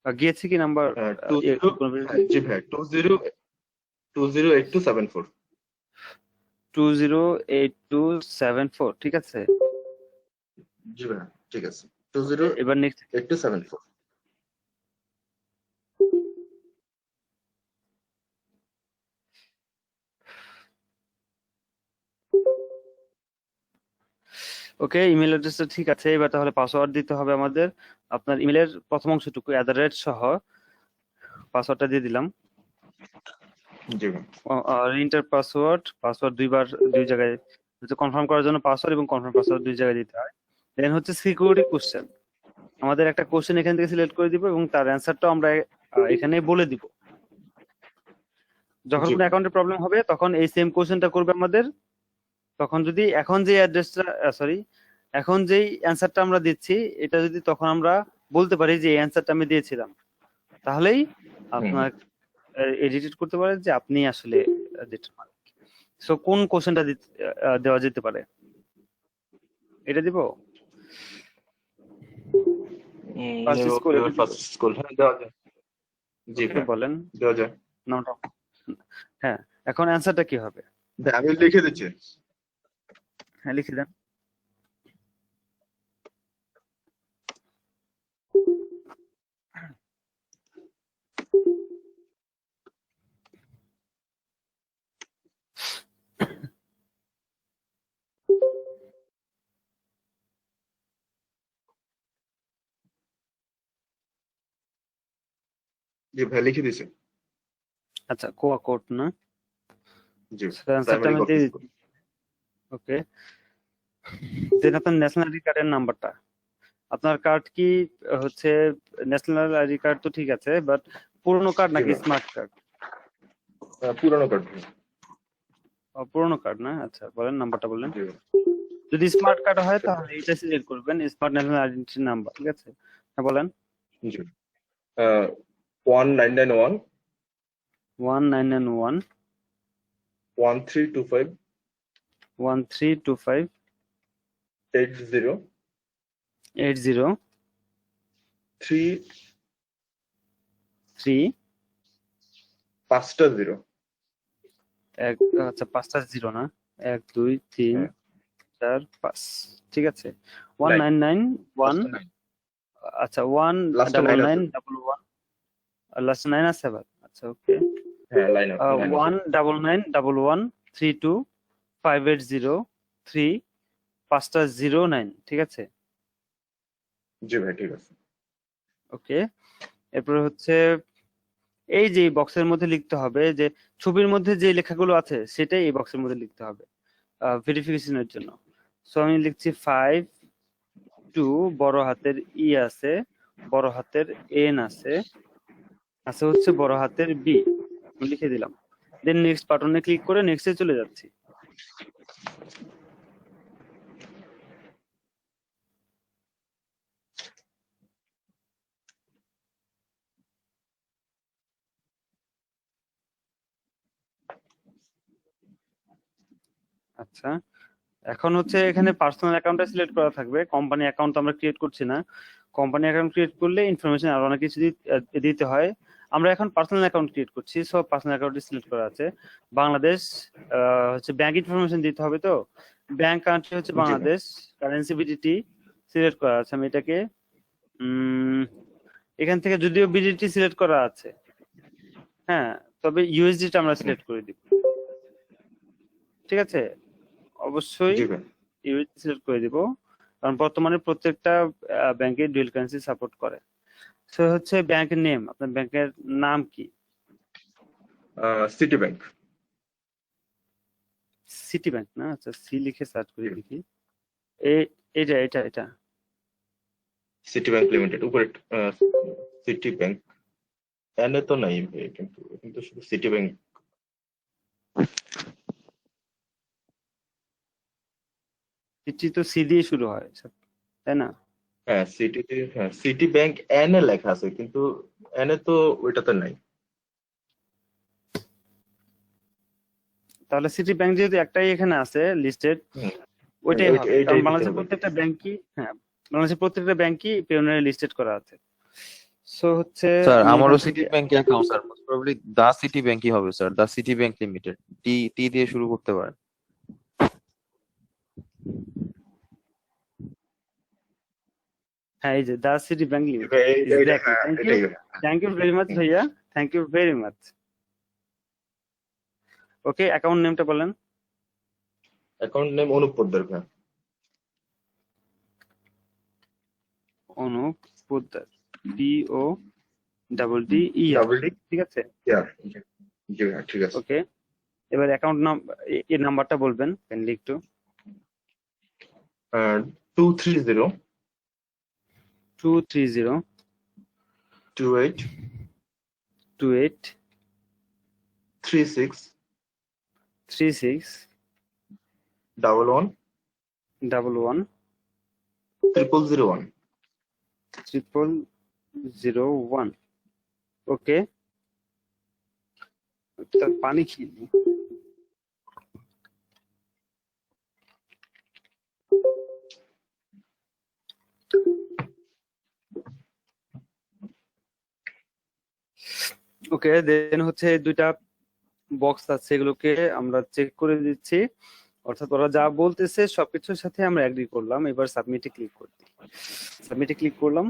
গিয়েছে কি নাম্বার? জি ভাই, 208274। 208274, ঠিক আছে। জি ভাই, ঠিক আছে। এবার নেক্সট 208274। ওকে, ইমেল অ্যাড্রেসটা ঠিক আছে। এবার তাহলে পাসওয়ার্ড দিতে হবে আমাদের। আপনার ইমেলের প্রথম অংশটুকু @ সহ পাসওয়ার্ডটা দিয়ে দিলাম। জি ভাই। আর ইন্টার পাসওয়ার্ড দুইবার দুই জায়গায় কনফার্ম করার জন্য পাসওয়ার্ড এবং কনফার্ম পাসওয়ার্ড দুই জায়গায় দিতে হয়। দেন হচ্ছে সিকিউরিটি কোশ্চেন। আমাদের একটা কোশ্চেন এখান থেকে সিলেক্ট করে দিব এবং তার অ্যান্সারটাও আমরা এখানে বলে দিব। যখন কোনো অ্যাকাউন্টে প্রবলেম হবে তখন এই সেম কোশ্চেনটা করবে আমাদের। তখন যদি এখন যে অ্যাড্রেসটা এখন যেই অ্যান্সারটা আমরা দিচ্ছি এটা যদি তখন আমরা বলতে পারি যে এই অ্যান্সারটা আমি দিয়েছিলাম, তাহলেই আপনার এডিট করতে পারে যে আপনি আসলে যেটা মালিক। সো কোন কোশ্চেনটা দেওয়া যেতে পারে? এটা দিব? ফার্স্ট স্কুল হ্যাঁ দেওয়া যায়। জি ভাই বলেন। দেওয়া যায়। নামটা হ্যাঁ, এখন অ্যান্সারটা কি হবে? আমি লিখে দিচ্ছি। হ্যাঁ, লিখে দেন। জি ভাই লিখে দিছি। আচ্ছা, কোয়া কোড না? জি অ্যান্সারটা আমি দিয়ে দিচ্ছি। ওকে, দেন আপনার ন্যাশনাল আইডি কার্ডের নাম্বারটা। আপনার কার্ড কি হচ্ছে ন্যাশনাল আইডি কার্ড? তো ঠিক আছে, বাট পুরনো কার্ড নাকি স্মার্ট কার্ড? পুরনো কার্ড। পুরনো কার্ড না? আচ্ছা বলেন, নাম্বারটা বলেন। যদি স্মার্ট কার্ড হয় তাহলে এটা সিলেক্ট করবেন, স্মার্ট ন্যাশনাল আইডেন্টিটি নাম্বার। ঠিক আছে, হ্যাঁ বলেন। জি 1991 1991 1325 1325 80 80 3 3 5টা 0। আচ্ছা 5টা 0 না? 1 2 3 4 5। ঠিক আছে, 1991। আচ্ছা 1991 লাস্ট 9 আছে আবার। আচ্ছা ওকে, হ্যাঁ লাইন আপ 1999325803 5টা 09। ঠিক আছে। জি ভাই ঠিক আছে। ওকে, এরপর হচ্ছে এই যে বক্সের মধ্যে লিখতে হবে যে ছবির মধ্যে যে লেখাগুলো আছে সেটাই এই বক্সের মধ্যে লিখতে হবে ভেরিফিকেশনের জন্য। সো আমি লিখছি 52 বড় হাতের ই আছে, বড় হাতের এন আছে, আছে হচ্ছে বড় হাতের বি, লিখে দিলাম। দেন নেক্সট বাটনে ক্লিক করে নেক্সটে চলে যাচ্ছি। আচ্ছা, এখন হচ্ছে এখানে পার্সোনাল অ্যাকাউন্টটা সিলেক্ট করা থাকবে, কোম্পানি অ্যাকাউন্ট আমরা ক্রিয়েট করছি না। কোম্পানি অ্যাকাউন্ট ক্রিয়েট করলে ইনফরমেশন আরো অনেক কিছু দিতে হয়। আমরা এখন পার্সোনাল অ্যাকাউন্ট ক্রিয়েট করছি, সো পার্সোনাল অ্যাকাউন্টটি সিলেক্ট করা আছে। বাংলাদেশ হচ্ছে ব্যাংক ইনফরমেশন দিতে হবে, তো ব্যাংক কান্ট্রি হচ্ছে বাংলাদেশ, কারেন্সি বিডিটি সিলেক্ট করা আছে। আমি এটাকে এখান থেকে যদিও বিডিটি সিলেক্ট করা আছে, হ্যাঁ, তবে ইউএসডিটা আমরা সিলেক্ট করে দিব। ঠিক আছে, অবশ্যই ইউএসডি সিলেক্ট করে দিব, কারণ বর্তমানে প্রত্যেকটা ব্যাংকে ডুয়াল কারেন্সি সাপোর্ট করে। সো হচ্ছে ব্যাংকের নেম, আপনার ব্যাংকের নাম কি? City bank. সিটি ব্যাংক না? আচ্ছা, সি লিখে সার্চ করে দেখি। এটা এটা এটা সিটি ব্যাংক লিমিটেড উপরে সিটি ব্যাংক এনে তো নাই কিন্তু কিন্তু শুধু সিটি ব্যাংক। সিটি তো সি দিয়ে শুরু হয়, তাই না? হ্যাঁ সিটি, হ্যাঁ সিটি ব্যাংক এনে লেখা আছে কিন্তু এনে তো ওইটাতে নাই। তাহলে সিটি ব্যাংক যেহেতু একটাই এখানে আছে লিস্টেড, ওইটাই হবে, কারণ বাংলাদেশের প্রত্যেকটা ব্যাংকই, হ্যাঁ বাংলাদেশের প্রত্যেকটা ব্যাংকই পিওনিয়ারে লিস্টেড করা আছে। সো হচ্ছে স্যার আমারও সিটি ব্যাংকে account sir, most probably the city ব্যাংকই হবে sir, the city bank limited. T দিয়ে শুরু করতে পারেন। হ্যাঁ, এই যে the city bank limited. Thank you very much ভাইয়া, thank you very much. Okay, account নেমটা বলেন। অ্যাকাউন্ট নেম অনুপ পোদ্দার ভাই। অনুপ পোদ্দার, PODDER, ঠিক আছে? জি ভাইয়া, ঠিক আছে। ওকে, এবার অ্যাকাউন্ট এর নাম্বারটা বলবেন কাইন্ডলি একটু। 230 230 28 28 36 36 11 11 0001। 0001। ওকে, পানি খেয়ে নিই। ওকে, দেন হচ্ছে দুইটা বক্স আছে, এগুলোকে আমরা চেক করে দিচ্ছি, অর্থাৎ ওরা যা বলতেছে সবকিছুর সাথে আমরা এগ্রি করলাম। এবার সাবমিটে ক্লিক করতে, সাবমিটে ক্লিক করলাম,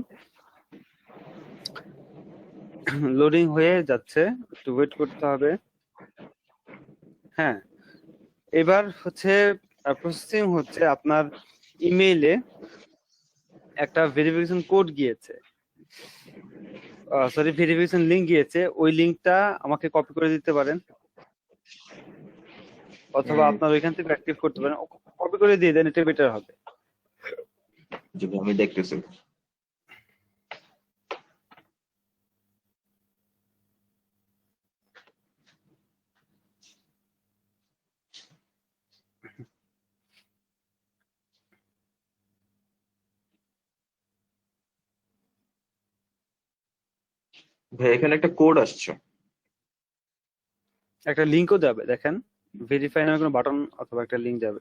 লোডিং হয়ে যাচ্ছে, একটু ওয়েট করতে হবে। হ্যাঁ, এবার হচ্ছে প্রসেসিং হচ্ছে। আপনার ইমেইলে একটা ভেরিফিকেশন কোড গিয়েছে, সরি ভেরিফিকেশন লিংক গিয়েছে, ওই লিংকটা আমাকে কপি করে দিতে পারেন, অথবা আপনার ওইখান থেকে অ্যাক্টিভ করতে পারেন। কপি করে দিয়ে দেন, এটা বেটার হবে। জি ভাই, আমি দেখতেছি। ভাই এখানে একটা কোড আসছে। একটা লিংকও যাবে, দেখেন ভেরিফাই নামে কোনো বাটন অথবা একটা লিংক যাবে।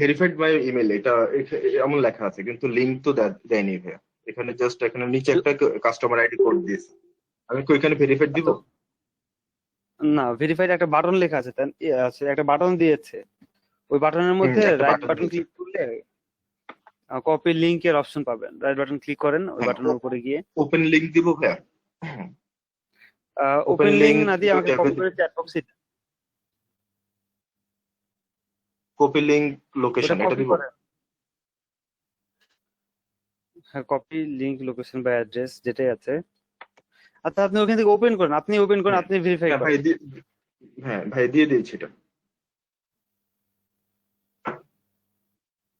ভেরিফাইড বাই ইমেল, এটা এমন লেখা আছে, কিন্তু লিংক তো দেয়নি ভাইয়া। এখানে জাস্ট এখানে নিচে একটা কাস্টমার আইডি কোড দিয়েছে, আমি কি ওইখানে ভেরিফাইড দিব? না, ভেরিফাইড একটা বাটন লেখা আছে, একটা বাটন দিয়েছে, ওই বাটনের মধ্যে রাইট বাটন ক্লিক করলে কপি লিংকের অপশন পাবেন। রাইট বাটন ক্লিক করেন, ওই বাটনের উপরে গিয়ে ওপেন লিংক দিব ভাইয়া। ওপেন লিংক না দিয়ে আমাকে কপি করে চ্যাট বক্সে কপি লিংক লোকেশন এটা দিব। হ্যাঁ, কপি লিংক লোকেশন বা অ্যাড্রেস যেটাই আছে। আচ্ছা, আপনি ওখান থেকে ওপেন করেন, আপনি ভেরিফাই করেন। হ্যাঁ ভাই, দিয়ে দিয়েছি এটা।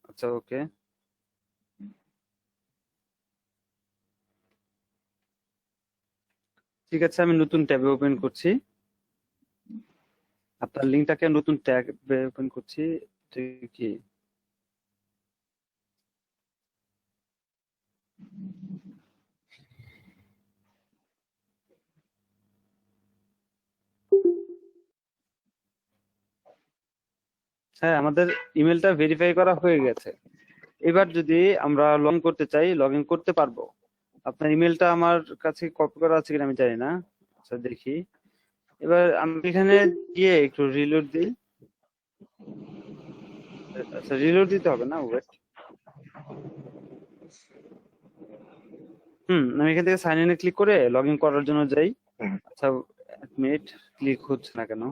আচ্ছা, ওকে, ঠিক আছে, আমি নতুন ট্যাবে ওপেন করছি, আপনার লিংকটাকে নতুন ট্যাবে ওপেন করছি। কি হ্যাঁ, আমাদের ইমেলটা ভেরিফাই করা হয়ে গেছে। এবার যদি আমরা লগ ইন করতে চাই, লগ ইন করতে পারবো। আপনার ইমেলটা আমার কাছে কপি করা আছে কিনা আমি জানি না, আচ্ছা দেখি। এবার আমি এখানে গিয়ে একটু রিলোড দিই। আচ্ছা, রিলোড দিতে হবে না, ওয়েট। আমি এখান থেকে সাইন ইনে ক্লিক করে লগ ইন করার জন্য যাই। আচ্ছা, এক মিনিট, ক্লিক হচ্ছে না কেন?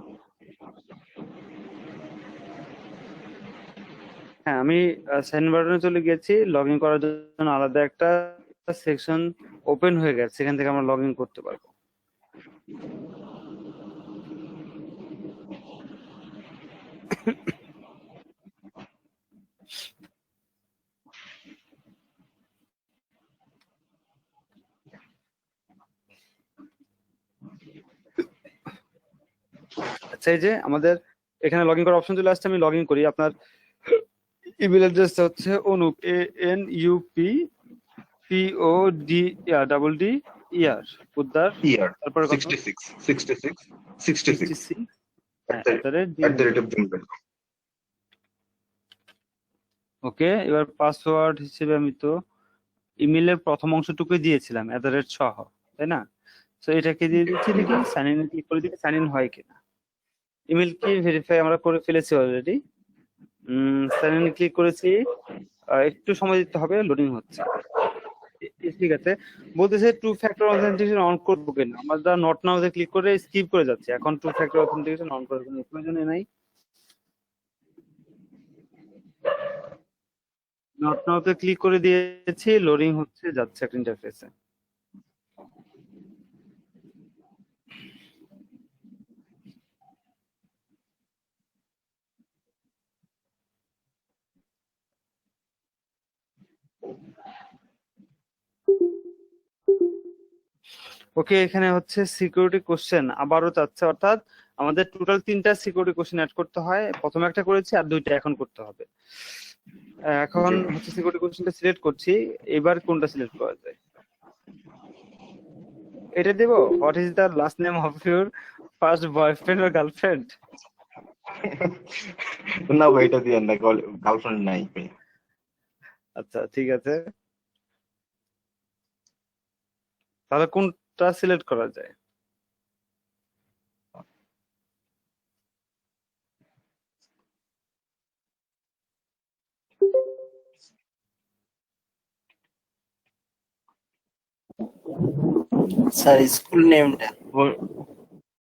হ্যাঁ, আমি সাইন বাটনে চলে গেছি, লগ ইন করার জন্য আলাদা একটা সেকশন ওপেন হয়ে গেছে, সেখান থেকে আমরা লগ ইন করতে পারবো। আচ্ছা, এই যে আমাদের এখানে লগ ইন করার অপশন চলে আসছে, আমি লগ ইন করি। আপনার ইমেল অ্যাড্রেসটা হচ্ছে অনুপ, ANUPPODDER পোদ্দার, তারপরে 66 ওকে। এবার পাসওয়ার্ড হিসেবে আমি তো ইমেলের প্রথম অংশটুকুই দিয়েছিলাম @ সহ, তাই না? তো এটাকে দিয়ে দিচ্ছি, দেখি সাইন ইন ক্লিক করে দিই সাইন ইন হয় কিনা। ইমেল কি ভেরিফাই আমরা করে ফেলেছি অলরেডি। সাইন ইন ক্লিক করেছি, একটু সময় দিতে হবে, লোডিং হচ্ছে। ঠিক আছে, বলতেছে 2 ফ্যাক্টর অথেন্টিকেশন অন করবো কিনা। আমরা নট নাওতে ক্লিক করে স্কিপ করে যাচ্ছি, এখন 2 ফ্যাক্টর অথেন্টিকেশন অন করার কোনো প্রয়োজনই নাই। নট নাওতে ক্লিক করে দিয়েছি, লোডিং হচ্ছে, যাচ্ছে একটা ইন্টারফেসে। ওকে, এখানে হচ্ছে সিকিউরিটি কোশ্চেন আবারও চাচ্ছে, অর্থাৎ আমাদের টোটাল 3টা সিকিউরিটি কোশ্চেন অ্যাড করতে হয়। প্রথমে একটা করেছি আর 2টা এখন করতে হবে। এখন হচ্ছে সিকিউরিটি কোশ্চেনটা সিলেক্ট করছি, এবার কোনটা সিলেক্ট করা যায়? এটা দেব, what is the last name of your first boyfriend or girlfriend? না ভাই, এটা দিয়ে না, গার্লফ্রেন্ড নাই ভাই। আচ্ছা ঠিক আছে, তাহলে কোনটা সিলেক্ট করা যায়? স্যার স্কুল নেমটা